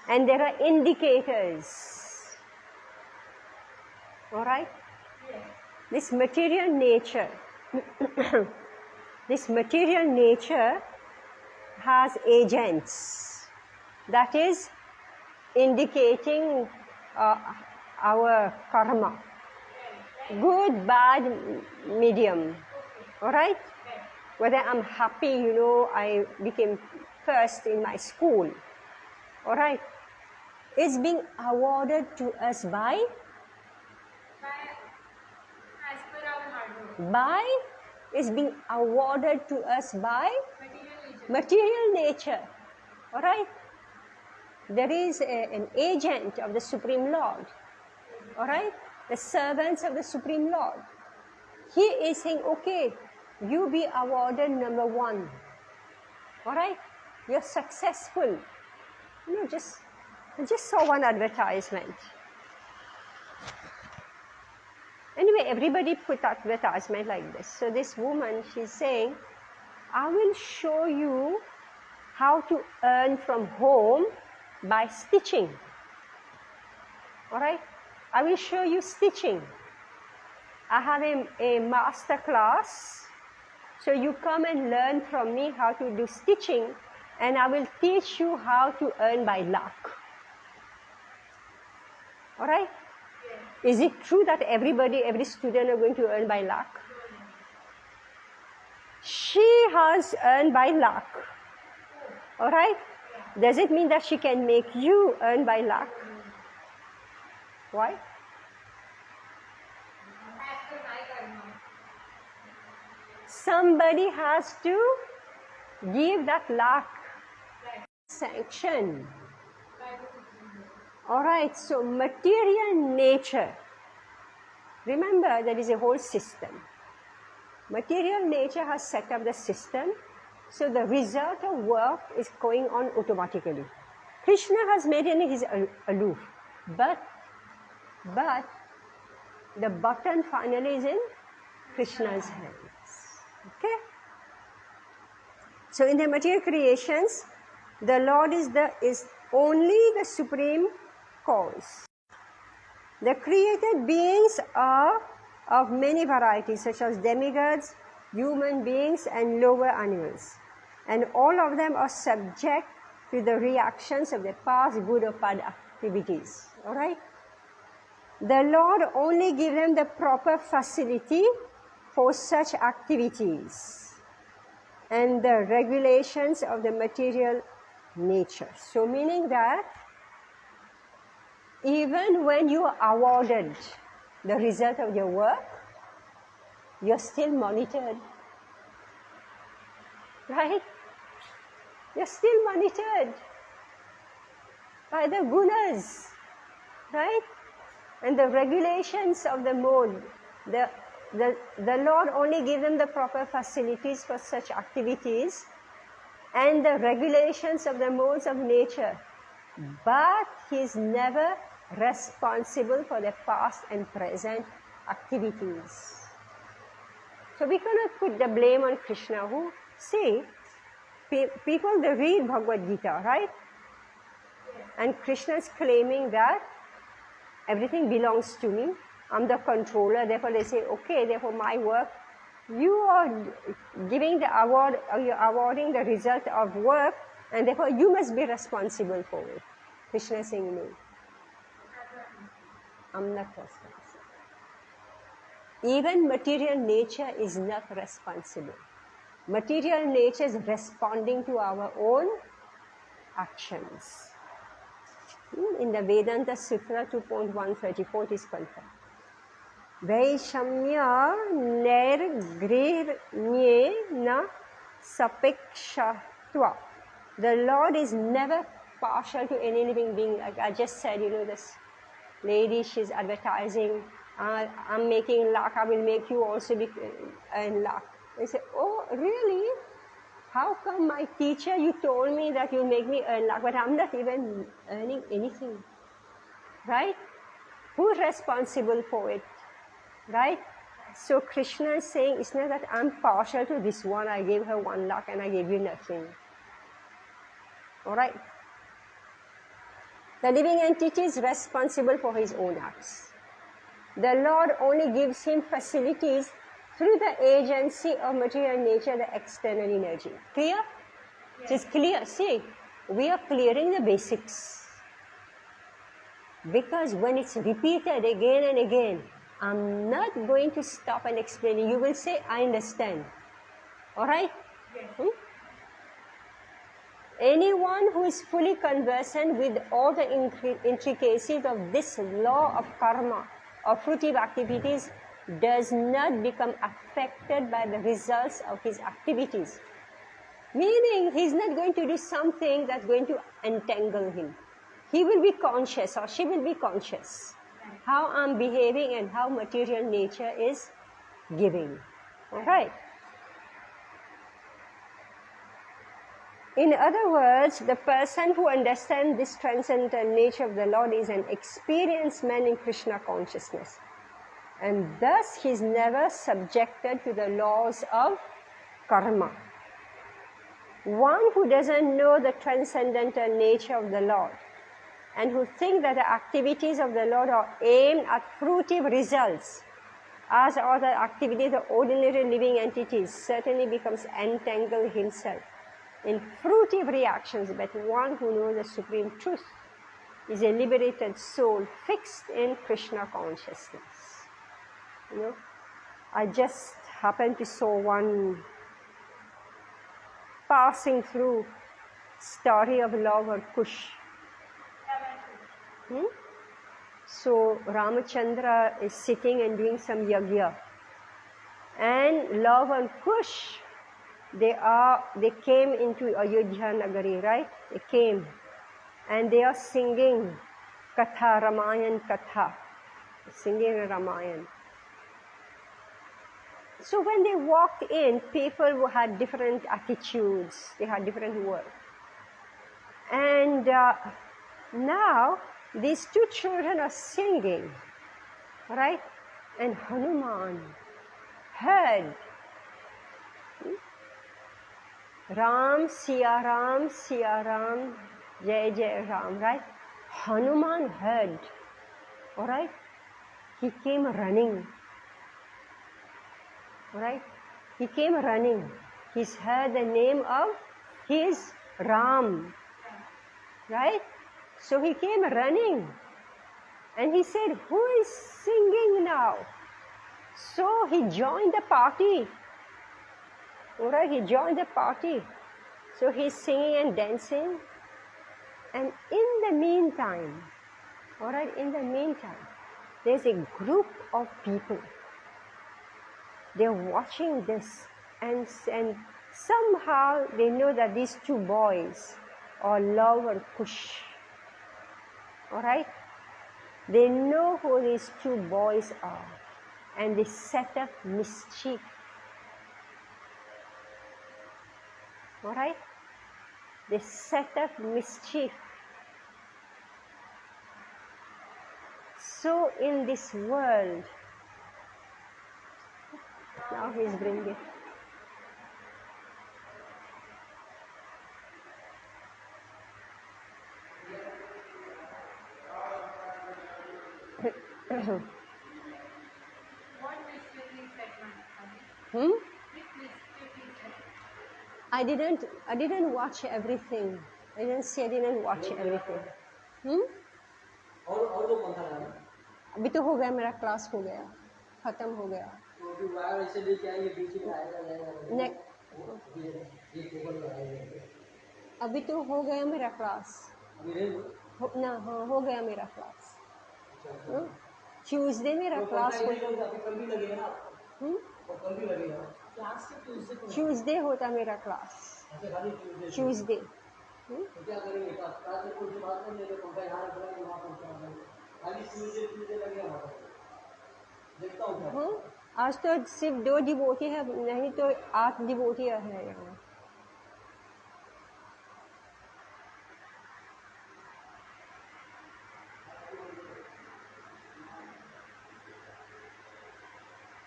and there are indicators. All right? This material nature, this material nature has agents, that is indicating our karma, good, bad, medium. All right? Whether I'm happy, I became first in my school. All right? It's being awarded to us by as per our hard work. by is being awarded to us by material nature. All right? There is an agent of the Supreme Lord. All right? The servants of the Supreme Lord. He is saying, okay, you be awarded number 1. All right? You're successful. I just saw one advertisement. Anyway, everybody put advertisement like this. So this woman, she's saying, I will show you how to earn from home by stitching. All right? I will show you stitching. I have a master class. So you come and learn from me how to do stitching, and I will teach you how to earn by luck. All right? Is it true that every student are going to earn by luck? She has earned by luck. All right? Does it mean that she can make you earn by luck? Why? As per my karma. Somebody has to give that luck sanction. All right, so material nature. Remember, there is a whole system. Material nature has set up the system, so the result of work is going on automatically. Krishna has made it his aloof, but the button finally is in Krishna's hands. Okay? So in the material creations, the Lord is only the supreme cause. The created beings are of many varieties, such as demigods, human beings, and lower animals. And all of them are subject to the reactions of their past good or bad activities. All right? The Lord only gives them the proper facility for such activities and the regulations of the material nature. So meaning that even when you are awarded the result of your work, you're still monitored. Right? You're still monitored by the gunas. Right? And the regulations of the mode. The Lord only gives them the proper facilities for such activities and the regulations of the modes of nature. But He is never responsible for the past and present activities. So we cannot put the blame on Krishna, who, see, people, they read Bhagavad Gita, right? And Krishna is claiming that everything belongs to me. I'm the controller. Therefore, they say, okay, therefore my work, you are giving the award, or you're awarding the result of work, and therefore you must be responsible for it. Krishna is saying, no. I'm not responsible. Even material nature is not responsible. Material nature is responding to our own actions. In the Vedanta Sutra 2.134 it is confirmed. Vaishamya nirgrirnye na sapekshatva. The Lord is never partial to any living being. Like I just said, this lady, she's advertising, I'm making luck, I will make you also be in luck. They say, oh, really? How come my teacher, you told me that you'll make me earn luck, but I'm not even earning anything. Right? Who's responsible for it? Right? So Krishna is saying, it's not that I'm partial to this one, I gave her 1 lakh and I gave you nothing. Alright? The living entity is responsible for his own acts. The Lord only gives him facilities through the agency of material nature, the external energy. Clear? Yes. It is clear. See, we are clearing the basics. Because when it's repeated again and again, I'm not going to stop and explain it. You will say, I understand. Alright? Yes. Anyone who is fully conversant with all the intricacies of this law of karma, of fruitive activities, does not become affected by the results of his activities. Meaning, he's not going to do something that's going to entangle him. He will be conscious, or she will be conscious how I'm behaving and how material nature is giving. Alright? In other words, the person who understands this transcendental nature of the Lord is an experienced man in Krishna consciousness. And thus he is never subjected to the laws of karma. One who doesn't know the transcendental nature of the Lord and who thinks that the activities of the Lord are aimed at fruitive results, as are the activities of ordinary living entities, certainly becomes entangled himself in fruitive reactions. But one who knows the supreme truth is a liberated soul fixed in Krishna consciousness. You know, I just happened to saw one passing through story of Lord Kush. So Ramachandra is sitting and doing some yagya, and Love and Kush, they came into Ayodhya Nagari, right? They came, and they are singing Katha, Ramayan Katha, singing Ramayan. So when they walked in, people who had different attitudes, they had different words. And now these two children are singing, right? And Hanuman heard Ram, Siya Ram, Jai Jai Ram, right? Hanuman heard, all right? He came running, all right? He came running. He's heard the name of his Ram, right? So he came running and he said, who is singing now? So he joined the party. Alright, he joined the party. So he's singing and dancing. And in the meantime, there's a group of people. They're watching this and somehow they know that these two boys are Love and Kush. Alright? They know who these two boys are, and they set up mischief. Alright? They set up mischief. So in this world, now he's bringing it. What mystery said, ma'am? I didn't watch everything. I didn't watch everything. और वो कौन था गाना? अभी तो हो गया, मेरा क्लास हो गया, खत्म हो गया. तो जो वायर ऐसे लेके आएंगे बीच में आएगा जाएगा. ये केबल लगाएंगे. अभी तो हो गया मेरा क्लास. अभी नहीं हो गया मेरा क्लास. ट्यूसडे मेरा क्लास हो गया. कल भी लगेगा ना. और कल भी लगेगा. क्लास से ट्यूसडे होता मेरा क्लास. अच्छा खाली ट्यूसडे. तो क्या करेंगे? क्लास में कुछ बात नहीं है, पंखा यहाँ रख लेंगे, वहाँ पंखा रख लेंगे. खाली ट्यूसडे लगेगा वहाँ पर. देखता हूँ क्या. आज तो सिर्फ 2 डिवोटी है, नहीं तो 8 डिवोटी है यहाँ.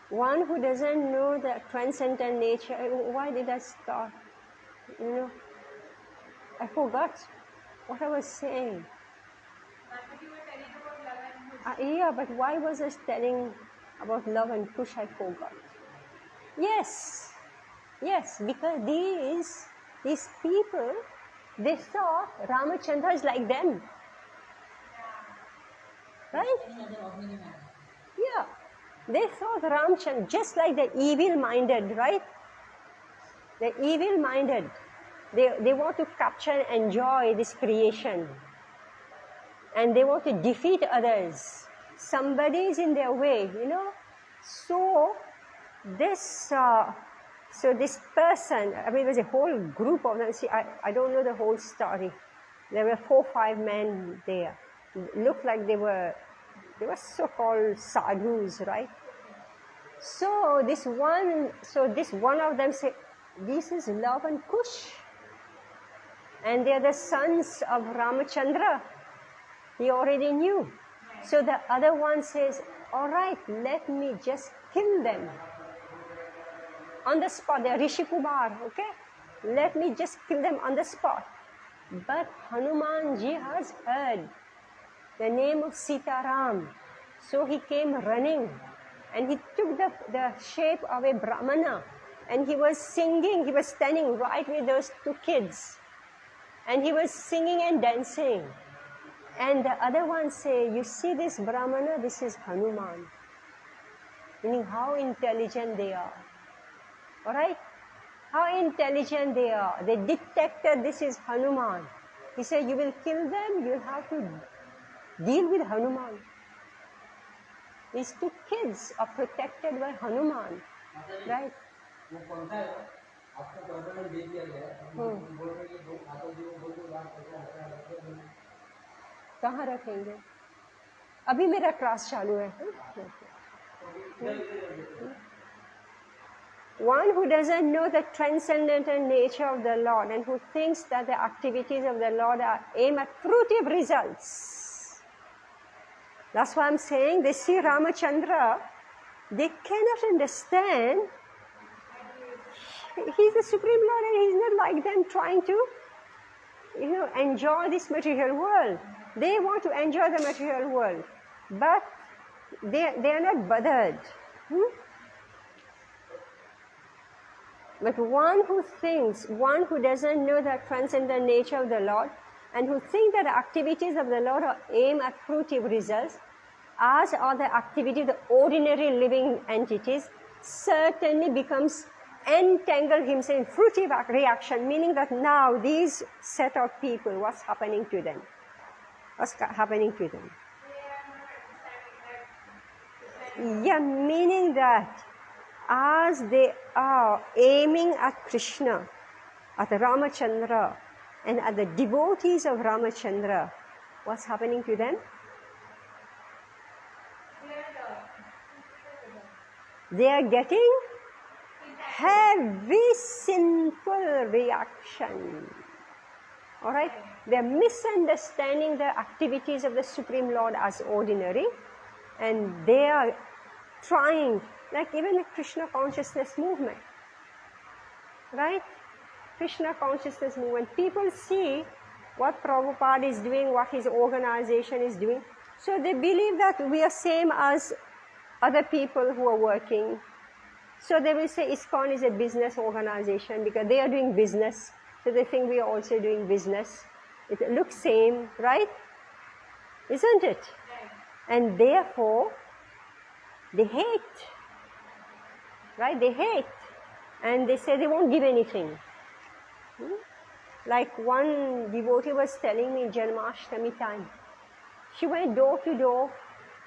One who doesn't know the transcendent nature. Why did I start? I forgot what I was saying. But you were telling about love and kush. Yeah, but why was I telling about love and kush? I forgot. Yes, because these people, they thought Ramachandra is like them, right? Any other ordinary man. Yeah, they thought Ramchandra, just like the evil-minded, right? The evil-minded, they want to capture and enjoy this creation, and they want to defeat others. Somebody is in their way, So this person, I mean, there was a whole group of them. See, I don't know the whole story. There were 4 or 5 men there. Looked like they were so-called sadhus, right? So this one of them said, "This is love and kush, and they are the sons of Ramachandra." He already knew. So the other one says, "All right, let me just kill them on the spot." They are Rishi Kumar, okay? Let me just kill them on the spot. But Hanumanji has heard the name of Sitaram. So he came running and he took the shape of a Brahmana, and he was singing. He was standing right with those 2 kids, and he was singing and dancing. And the other one say, "You see this Brahmana? This is Hanuman." Meaning how intelligent they are. All right? How intelligent they are. They detected this is Hanuman. He said, "You will kill them, you'll have to deal with Hanuman." These 2 kids are protected by Hanuman. Right? वो कौन सा है? आपको document दे दिया गया है। बोल रहे हैं कि 2 खाते जो बोल के बात करते हैं। कहाँ रखेंगे? अभी मेरा क्लास चालू है. One who doesn't know the transcendental nature of the Lord and who thinks that the activities of the Lord are aimed at fruitive results. That's why I'm saying they see Ramachandra, they cannot understand he's the Supreme Lord and he's not like them trying to, enjoy this material world. They want to enjoy the material world, but they are not bothered. But one who doesn't know the transcendent nature of the Lord, and who thinks that the activities of the Lord are aimed at fruitive results, as are the activities of the ordinary living entities, certainly becomes entangled himself in fruitive reaction, meaning that now these set of people, what's happening to them? Yeah, meaning that as they are aiming at Krishna, at Ramachandra, and at the devotees of Ramachandra, what's happening to them? They are getting heavy sinful reaction. All right? They are misunderstanding the activities of the Supreme Lord as ordinary, and they are trying, like even the Krishna consciousness movement, right? Krishna consciousness movement. People see what Prabhupada is doing, what his organization is doing, so they believe that we are same as other people who are working. So they will say ISKCON is a business organization because they are doing business. So they think we are also doing business. It looks same, right? Isn't it? And therefore, they hate. Right? They hate. And they say they won't give anything. Like one devotee was telling me Janmashtami time. She went door to door.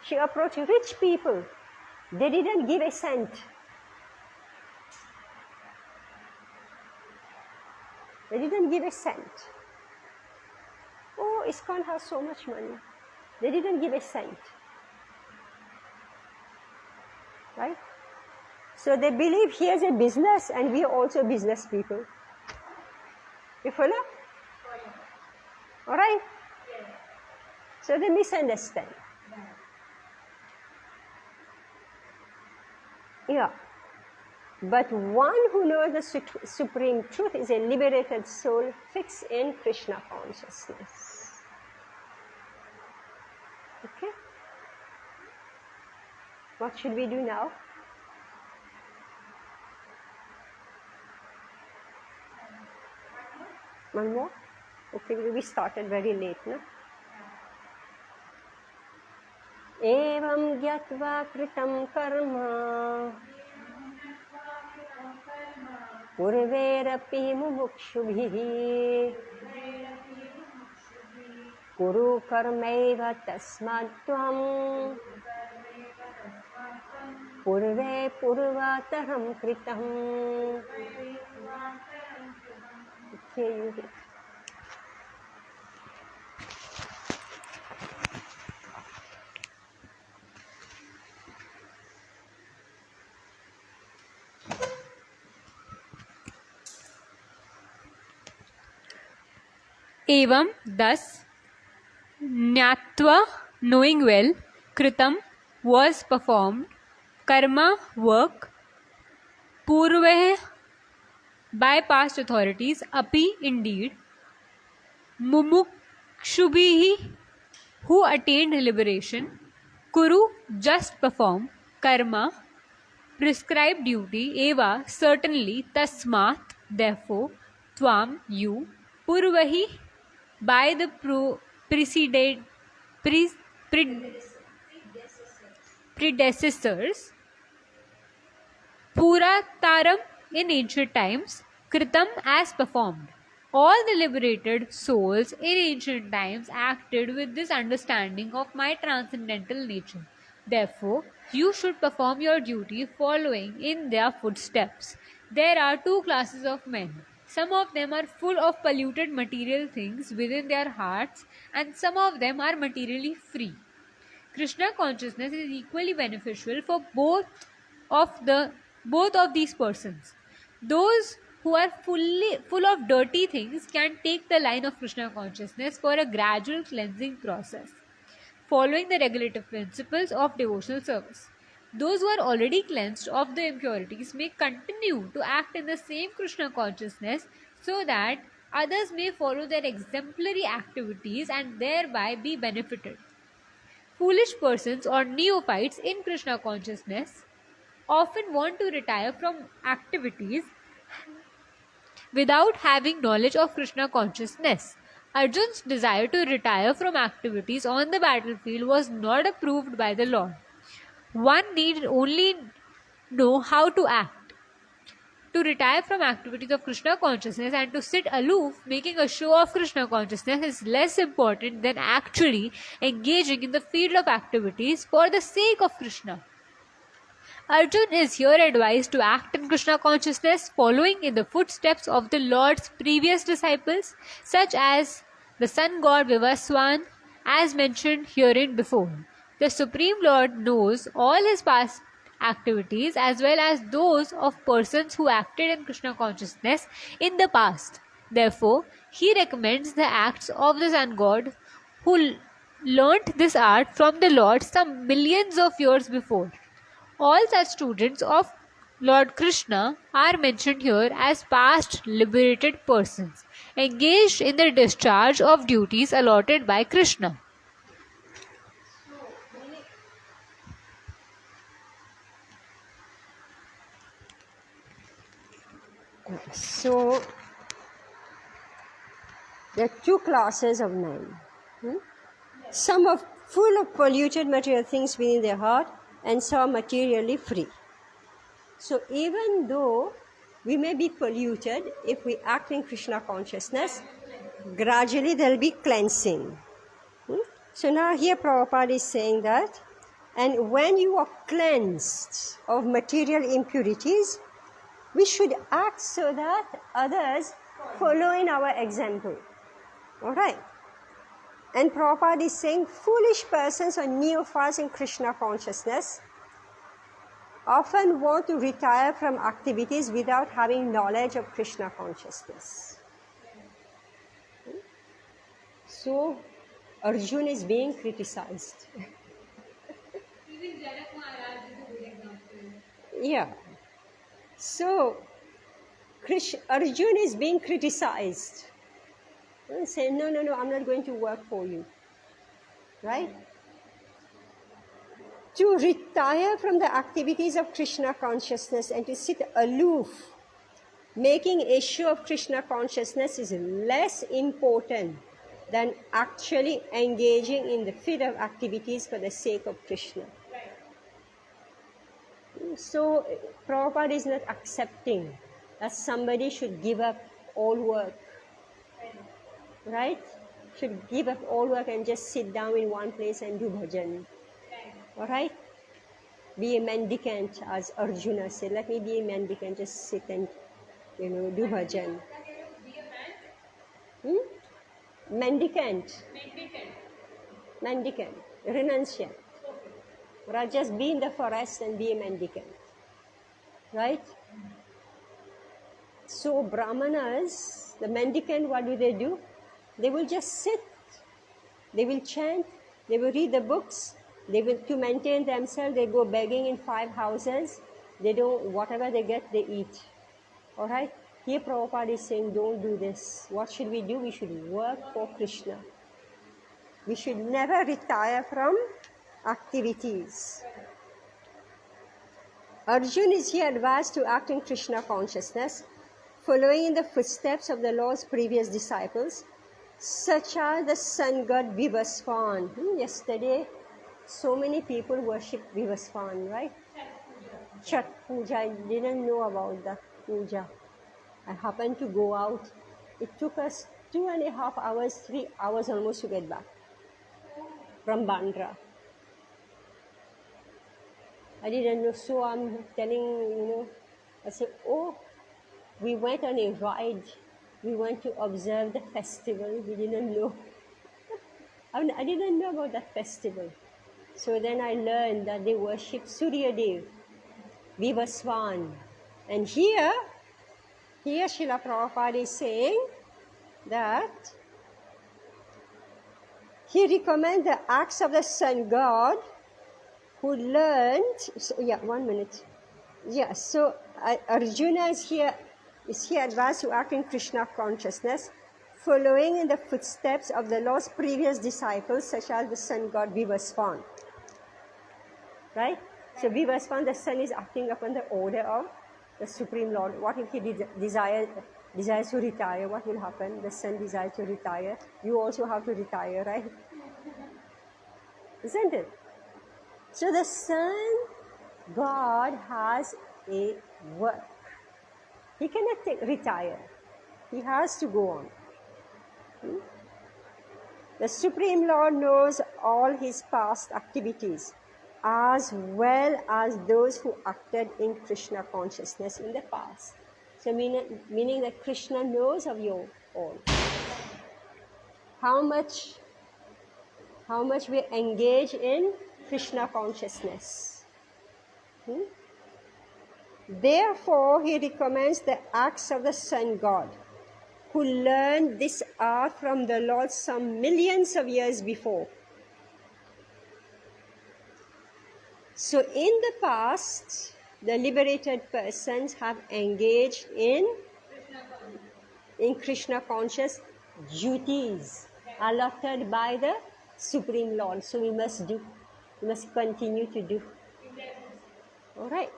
She approached rich people. They didn't give a cent. They didn't give a cent. Oh, ISKCON has so much money. They didn't give a cent. Right? So they believe here's a business and we are also business people. You follow? All right? So they misunderstand. Yeah. But one who knows the supreme truth is a liberated soul fixed in Krishna consciousness. Okay? What should we do now? One more? Okay, we started very late, no? Evam gyatva kritam karma Purverapi mumukshubhihi Kuru karmaiva tasmadvam Purve purvataram kritam. Okay, you read. Evam, thus, Jnatva, knowing well, Kritam, was performed, Karma, work, Purveh, by past authorities, Api, indeed, Mumukshubhihi, who attained liberation, Kuru, just perform, Karma, prescribed duty, Eva, certainly, Tasmat, therefore, Tvam, you, Purvahi, by the predecessors, Purataram, in ancient times, Kritam, as performed. All the liberated souls in ancient times acted with this understanding of my transcendental nature. Therefore, you should perform your duty following in their footsteps. There are two classes of men. Some of them are full of polluted material things within their hearts, and some of them are materially free. Krishna consciousness is equally beneficial for both of these persons. Those who are full of dirty things can take the line of Krishna consciousness for a gradual cleansing process, following the regulative principles of devotional service. Those who are already cleansed of the impurities may continue to act in the same Krishna consciousness so that others may follow their exemplary activities and thereby be benefited. Foolish persons or neophytes in Krishna consciousness often want to retire from activities without having knowledge of Krishna consciousness. Arjun's desire to retire from activities on the battlefield was not approved by the Lord. One need only know how to act. To retire from activities of Krishna consciousness and to sit aloof, making a show of Krishna consciousness, is less important than actually engaging in the field of activities for the sake of Krishna. Arjun is here advised to act in Krishna consciousness, following in the footsteps of the Lord's previous disciples, such as the sun god Vivaswan, as mentioned herein before. The Supreme Lord knows all his past activities as well as those of persons who acted in Krishna consciousness in the past. Therefore, he recommends the acts of the sun god who learnt this art from the Lord some millions of years before. All such students of Lord Krishna are mentioned here as past liberated persons, engaged in the discharge of duties allotted by Krishna. So, there are two classes of men. Some are full of polluted material things within their heart, and some are materially free. So, even though we may be polluted, if we act in Krishna consciousness, gradually there will be cleansing. So, now here Prabhupada is saying that, and when you are cleansed of material impurities, we should act so that others follow in our example. Alright? And Prabhupada is saying foolish persons or neophytes in Krishna consciousness often want to retire from activities without having knowledge of Krishna consciousness. So, Arjuna is being criticized. Even Janak Maharaj is a good example. Yeah. So, Arjun is being criticized. Say, no, I'm not going to work for you. Right? To retire from the activities of Krishna consciousness and to sit aloof, making a show of Krishna consciousness is less important than actually engaging in the field of activities for the sake of Krishna. So, Prabhupada is not accepting that somebody should give up all work, right? Should give up all work and just sit down in one place and do bhajan. All right? Be a mendicant, as Arjuna said. Let me be a mendicant, just sit and, do bhajan. Mendicant. Mendicant. Renunciant. Or just be in the forest and be a mendicant. Right? So Brahmanas, the mendicant, what do? They will just sit. They will chant. They will read the books. They will, to maintain themselves, they go begging in 5 houses. They don't, whatever they get, they eat. All right? Here Prabhupada is saying, don't do this. What should we do? We should work for Krishna. We should never retire from activities. Arjuna is here advised to act in Krishna consciousness, following in the footsteps of the Lord's previous disciples, such as the sun god Vivasvan. Yesterday, so many people worship Vivasvan, right? Chhat Puja. I didn't know about that puja. I happened to go out. It took us 2.5 hours, 3 hours almost to get back from Bandra. I didn't know, so I'm telling, I said, we went on a ride. We went to observe the festival. We didn't know. I didn't know about that festival. So then I learned that they worship Surya Dev, Vivasvan. And here Srila Prabhupada is saying that he recommends the acts of the sun god who learned. So Arjuna is here advised to act in Krishna consciousness, following in the footsteps of the Lord's previous disciples, such as the sun god Vivasvan. Right? So Vivasvan, the sun, is acting upon the order of the Supreme Lord. What if he desires to retire? What will happen? The sun desires to retire. You also have to retire, right? Isn't it? So the sun god has a work. He cannot retire. He has to go on. The Supreme Lord knows all his past activities, as well as those who acted in Krishna consciousness in the past. So meaning that Krishna knows of you all. How much we engage in Krishna consciousness. Therefore, he recommends the acts of the sun god, who learned this art from the Lord some millions of years before. So in the past, the liberated persons have engaged in Krishna conscious duties allotted by the Supreme Lord. So we must continue to do. All right.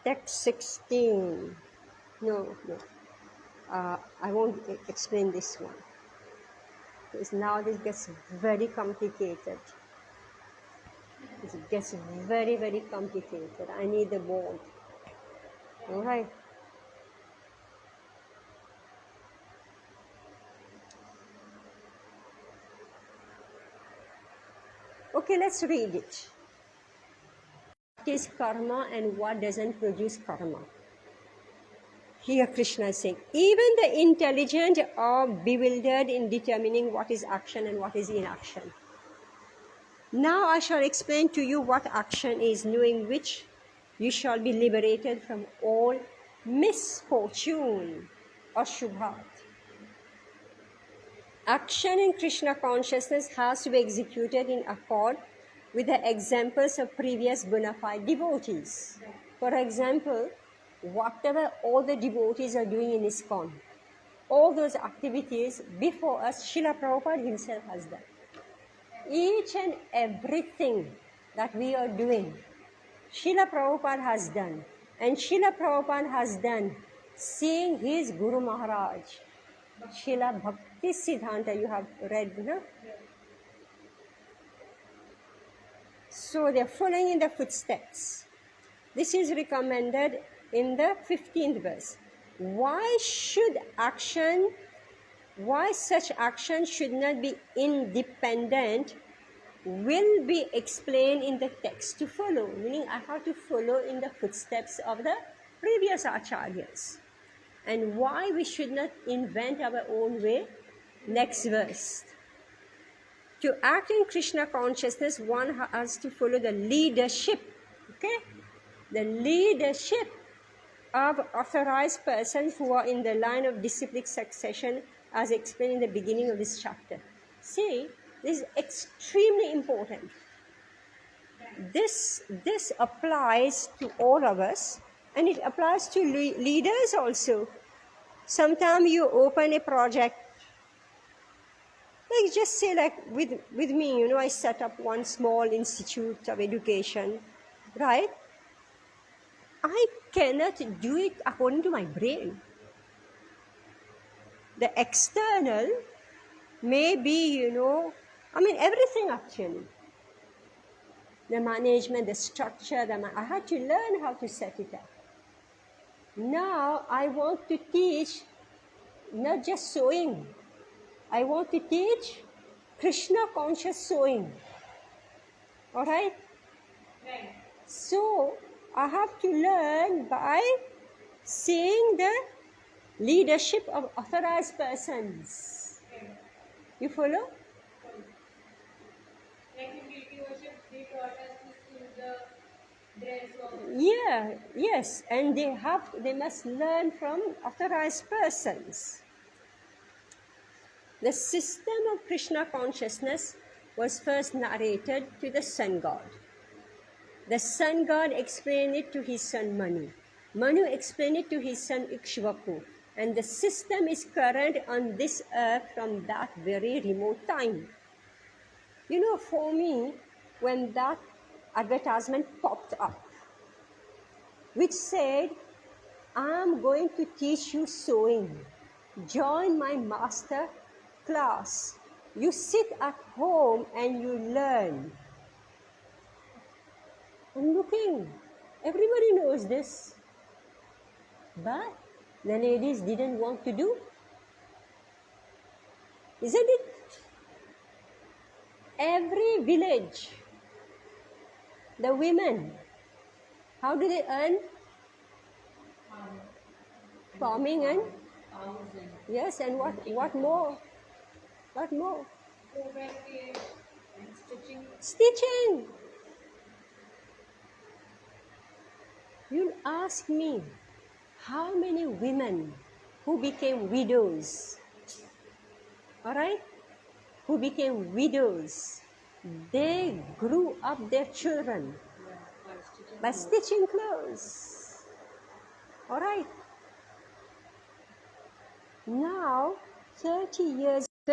Text 16. No. I won't explain this one, because now this gets very complicated. It gets very, very complicated. I need the board. All right. Okay, let's read it. What is karma and what doesn't produce karma? Here Krishna is saying, even the intelligent are bewildered in determining what is action and what is inaction. Now I shall explain to you what action is, knowing which you shall be liberated from all misfortune or shubhat. Action in Krishna consciousness has to be executed in accord with the examples of previous bona fide devotees. For example, whatever all the devotees are doing in ISKCON, all those activities before us, Srila Prabhupada himself has done. Each and everything that we are doing, Srila Prabhupada has done. And Srila Prabhupada has done seeing his Guru Maharaj, Srila Bhakti Siddhanta, you have read, no? So they are following in the footsteps. This is recommended in the 15th verse. Why such action should not be independent will be explained in the text to follow. Meaning I have to follow in the footsteps of the previous acharyas. And why we should not invent our own way. Next verse. To act in Krishna consciousness, one has to follow the leadership. Okay? The leadership of authorized persons who are in the line of disciplic succession, as explained in the beginning of this chapter. See, this is extremely important. This applies to all of us, and it applies to leaders also. Sometimes you open a project, like just say like with me, I set up one small institute of education, right? I cannot do it according to my brain. The external may be, everything actually. The management, the structure, I had to learn how to set it up. Now I want to teach not just sewing. I want to teach Krishna conscious sewing. All right? Right. So I have to learn by seeing the leadership of authorized persons. Right. You follow? Like in guilty worship, they taught us to sew the dress of Yeah, yes, and they must learn from authorized persons. The system of Krishna consciousness was first narrated to the sun god. The sun god explained it to his son Manu. Manu explained it to his son Ikshvaku. And the system is current on this earth from that very remote time. For me, when that advertisement popped up, which said, I'm going to teach you sewing. Join my master class. You sit at home and you learn. I'm looking. Everybody knows this. But the ladies didn't want to do. Isn't it? Every village, the women, how do they earn? Farming and yes, and what more? What more? overhead and stitching. Stitching. You'll ask me, how many women who became widows, all right, who became widows, they grew up their children by stitching clothes, all right. Now, 30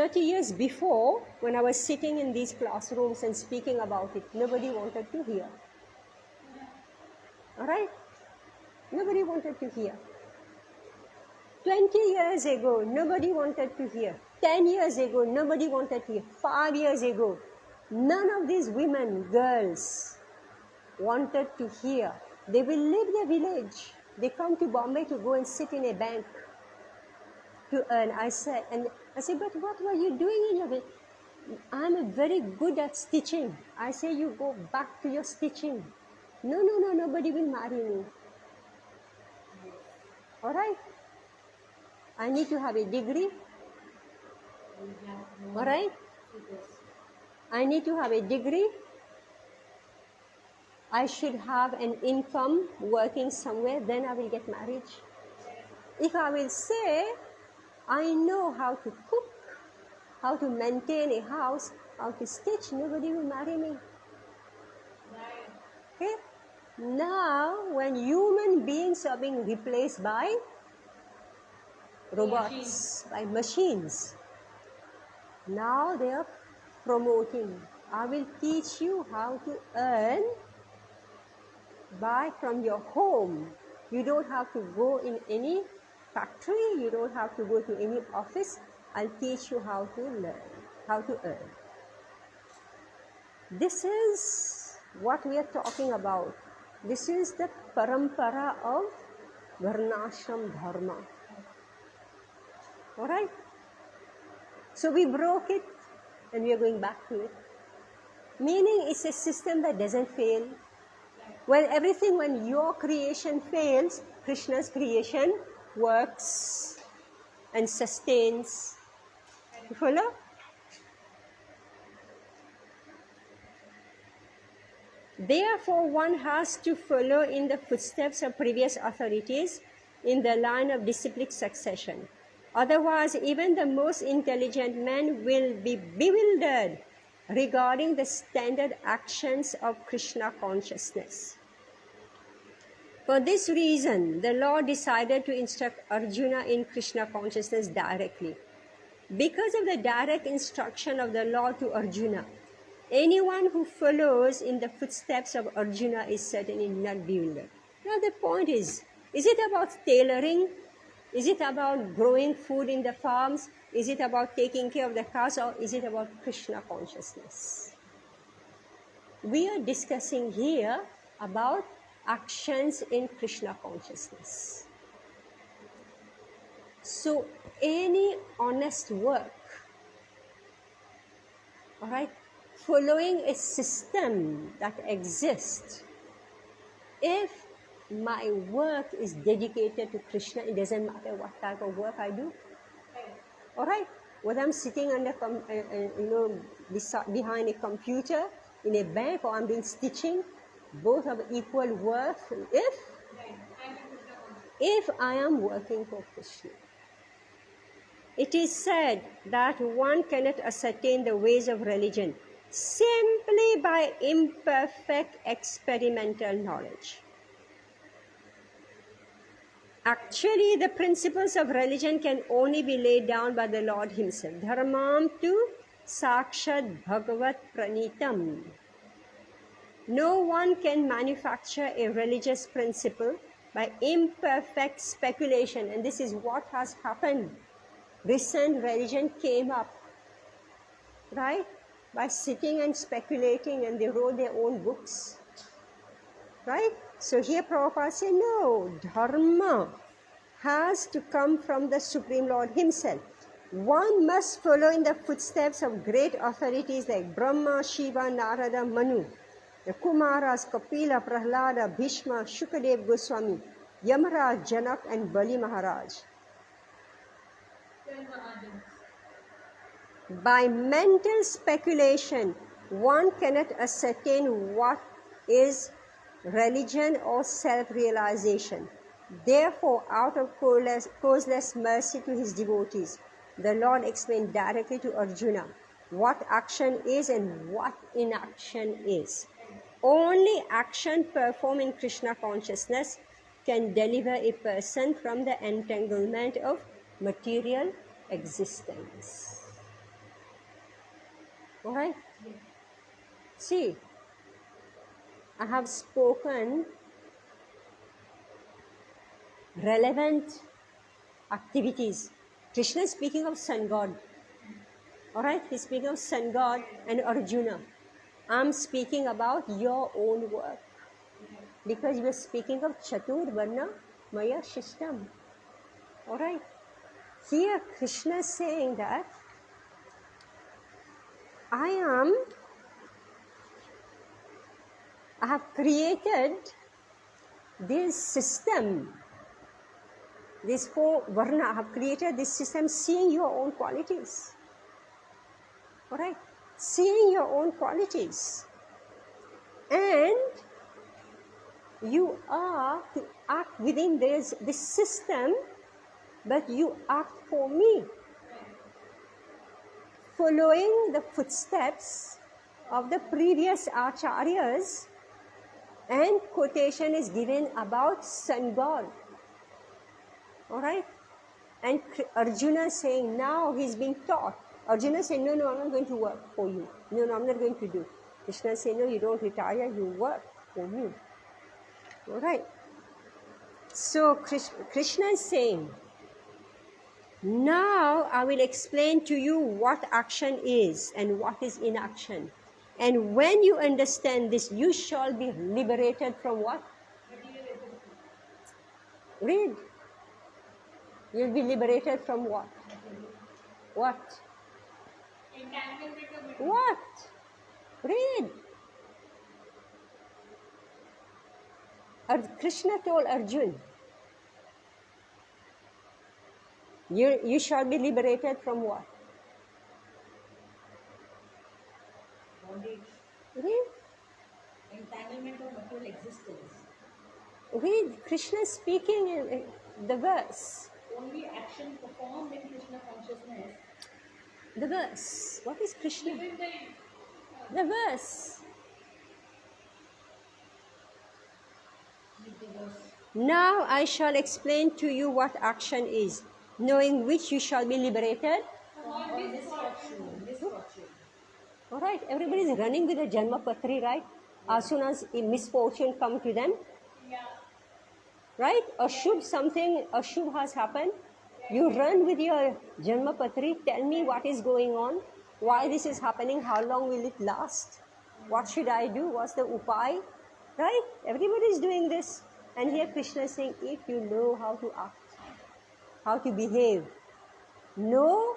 years before, when I was sitting in these classrooms and speaking about it, nobody wanted to hear. All right? Nobody wanted to hear. 20 years ago, nobody wanted to hear. 10 years ago, nobody wanted to hear. 5 years ago, none of these women, girls, wanted to hear. They will leave their village. They come to Bombay to go and sit in a bank to earn. I said, but what were you doing in your village? I'm very good at stitching. I say, you go back to your stitching. No, nobody will marry me. All right? I need to have a degree. All right? I need to have a degree. I should have an income working somewhere, then I will get married. If I will say, I know how to cook, how to maintain a house, how to stitch, nobody will marry me. Okay? Now, when human beings are being replaced by robots, by machines, now they are promoting. I will teach you how to earn from your home. You don't have to go in any factory, you don't have to go to any office. I'll teach you how to learn, how to earn. This is what we are talking about. This is the parampara of Varnashram Dharma. Alright? So we broke it and we are going back to it. Meaning it's a system that doesn't fail. When your creation fails, Krishna's creation works and sustains. You follow? Therefore, one has to follow in the footsteps of previous authorities in the line of disciplic succession. Otherwise, even the most intelligent man will be bewildered regarding the standard actions of Krishna consciousness. For this reason, the Lord decided to instruct Arjuna in Krishna consciousness directly. Because of the direct instruction of the Lord to Arjuna, anyone who follows in the footsteps of Arjuna is certainly not bewildered. Now the point is it about tailoring? Is it about growing food in the farms? Is it about taking care of the cows, or is it about Krishna consciousness? We are discussing here about actions in Krishna consciousness. So any honest work, all right, following a system that exists, if my work is dedicated to Krishna, it doesn't matter what type of work I do. All right, whether I'm sitting under, behind a computer in a bank, or I'm doing stitching, both have equal worth. If I am working for Krishna. It is said that one cannot ascertain the ways of religion simply by imperfect experimental knowledge. Actually, the principles of religion can only be laid down by the Lord Himself. Dharmam tu sakshat bhagavat pranitam. No one can manufacture a religious principle by imperfect speculation, and this is what has happened. Recent religion came up, right, by sitting and speculating, and they wrote their own books, right? So here Prabhupada said, no, Dharma has to come from the Supreme Lord Himself. One must follow in the footsteps of great authorities like Brahma, Shiva, Narada, Manu, the Kumaras, Kapila, Prahlada, Bhishma, Shukadev Goswami, Yamaraj, Janak, and Bali Maharaj. By mental speculation, one cannot ascertain what is religion or self-realization. Therefore, out of causeless mercy to His devotees, the Lord explained directly to Arjuna what action is and what inaction is. Only action performed in Krishna consciousness can deliver a person from the entanglement of material existence. All right? See, I have spoken relevant activities. Krishna is speaking of Sun God. All right? He's speaking of Sun God and Arjuna. I'm speaking about your own work. Because we're speaking of Chatur Varna Maya Shishtam. All right? Here Krishna is saying that I have created this system, these four varna. I have created this system seeing your own qualities. All right? Seeing your own qualities. And you are to act within this system, but you act for me. Following the footsteps of the previous acharyas, And quotation is given about sun god. Alright? And Arjuna saying, now he's being taught. Arjuna saying, no, I'm not going to work for you. No, I'm not going to do. Krishna saying, no, you don't retire, you work for me. Alright? So Krishna is saying, now I will explain to you what action is and what is inaction. And when you understand this, you shall be liberated from what? Read. You'll be liberated from what? What? What? Read. Krishna told Arjuna, you shall be liberated from what? Bondage, Read. entanglement of material existence. Read. Krishna is speaking in the verse. Only action performed in Krishna consciousness. The verse. What is Krishna? The verse. Now I shall explain to you what action is, knowing which you shall be liberated. Alright, everybody is running with a Janma Patri, right? As soon as a misfortune come to them. Right? A shubh has happened. You run with your Janma Patri, tell me what is going on, why this is happening, how long will it last, what should I do, what's the upai, right? Everybody is doing this. And here Krishna is saying, if you know how to act, how to behave, no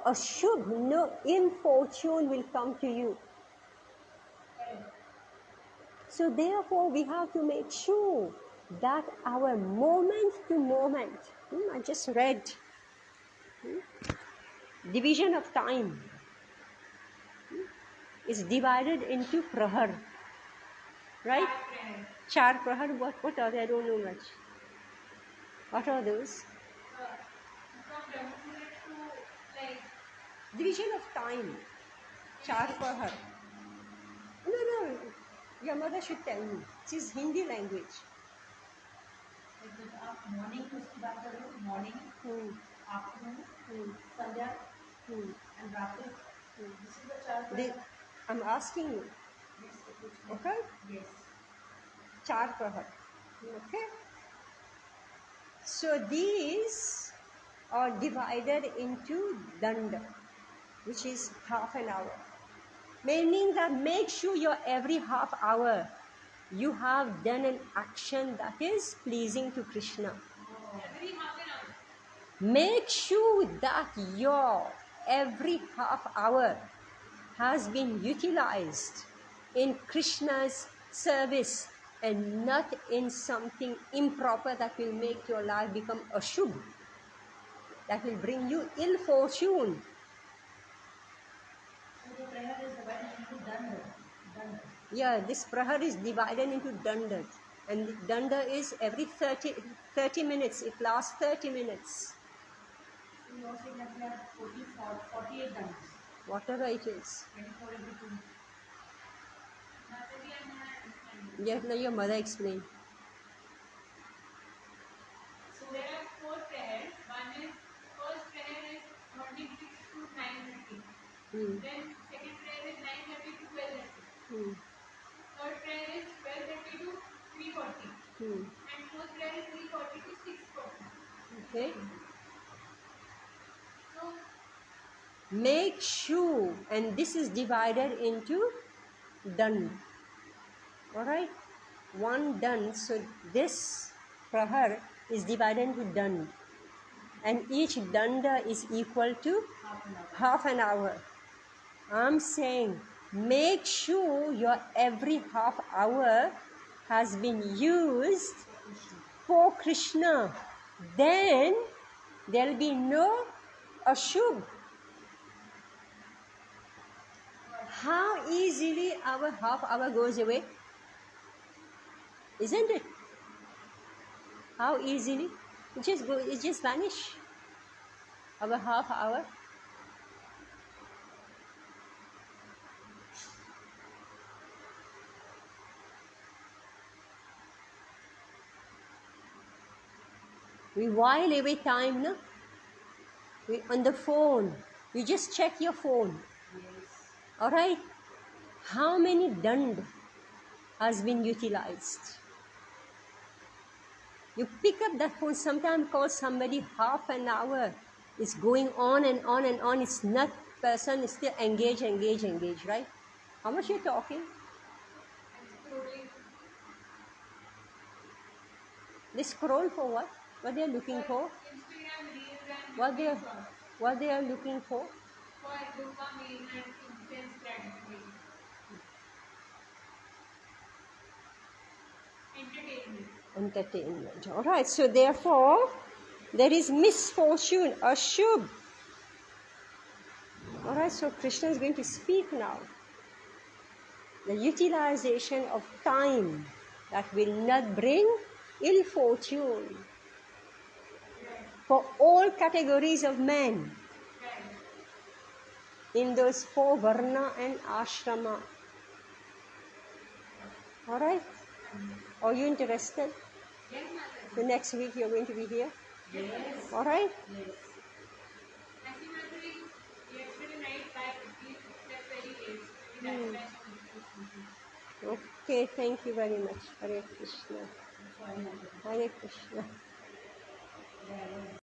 ashubh, no infortune will come to you. So therefore, we have to make sure that our moment to moment, I just read, division of time is divided into prahar, right? Char prahar, what are they? I don't know much. What are those? Division of time, char prahar. No, your mother should tell me. It is Hindi language. Morning, morning, afternoon, Sandhya, and Ratri. This is the chart. I'm asking you. Okay? Yes. Char prahar. Okay? So these are divided into danda, which is half an hour. Meaning that make sure your every half hour you have done an action that is pleasing to Krishna. Every half an hour. Make sure that your every half hour has been utilized in Krishna's service and not in something improper that will make your life become ashubh, that will bring you ill fortune. So the prayer is divided into danda. Yeah, this prahar is divided into danda. And danda is every 30 minutes. It lasts 30 minutes. So you are saying that we have 48 dandas. Whatever it is. 24 into 2. Yeah, now your mother explained. So there are 4 prayers. One is, first prayer is morning 6 to 9:30. Then second prayer is 9:30 to 12:30. Third prayer is 12:30 to 3:40. And fourth prayer is 3:40 to 6:40. Okay. So Make sure, and this is divided into dand. Alright? One dand. So this prahar is divided into dand. And each danda is equal to half an hour. I'm saying, make sure your every half hour has been used for Krishna. Then there will be no ashubh. How easily our half hour goes away? Isn't it? How easily? It just vanish. Our half hour. We while away time, no? We on the phone. You just check your phone. All right. How many dand has been utilized? You pick up that phone, sometimes call somebody half an hour. It's going on and on and on. It's not person is still engaged, right? How much you're talking? They scroll for what? What they are looking for? What they are looking for? Entertainment. All right. So therefore, there is misfortune, ashubh. All right. So Krishna is going to speak now. The utilization of time that will not bring ill fortune for all categories of men in those 4 varna and ashrama. All right? Are you interested? The next week you're going to be here? Yes. All right? Yes. Okay, thank you very much. Hare Krishna. Hare Krishna.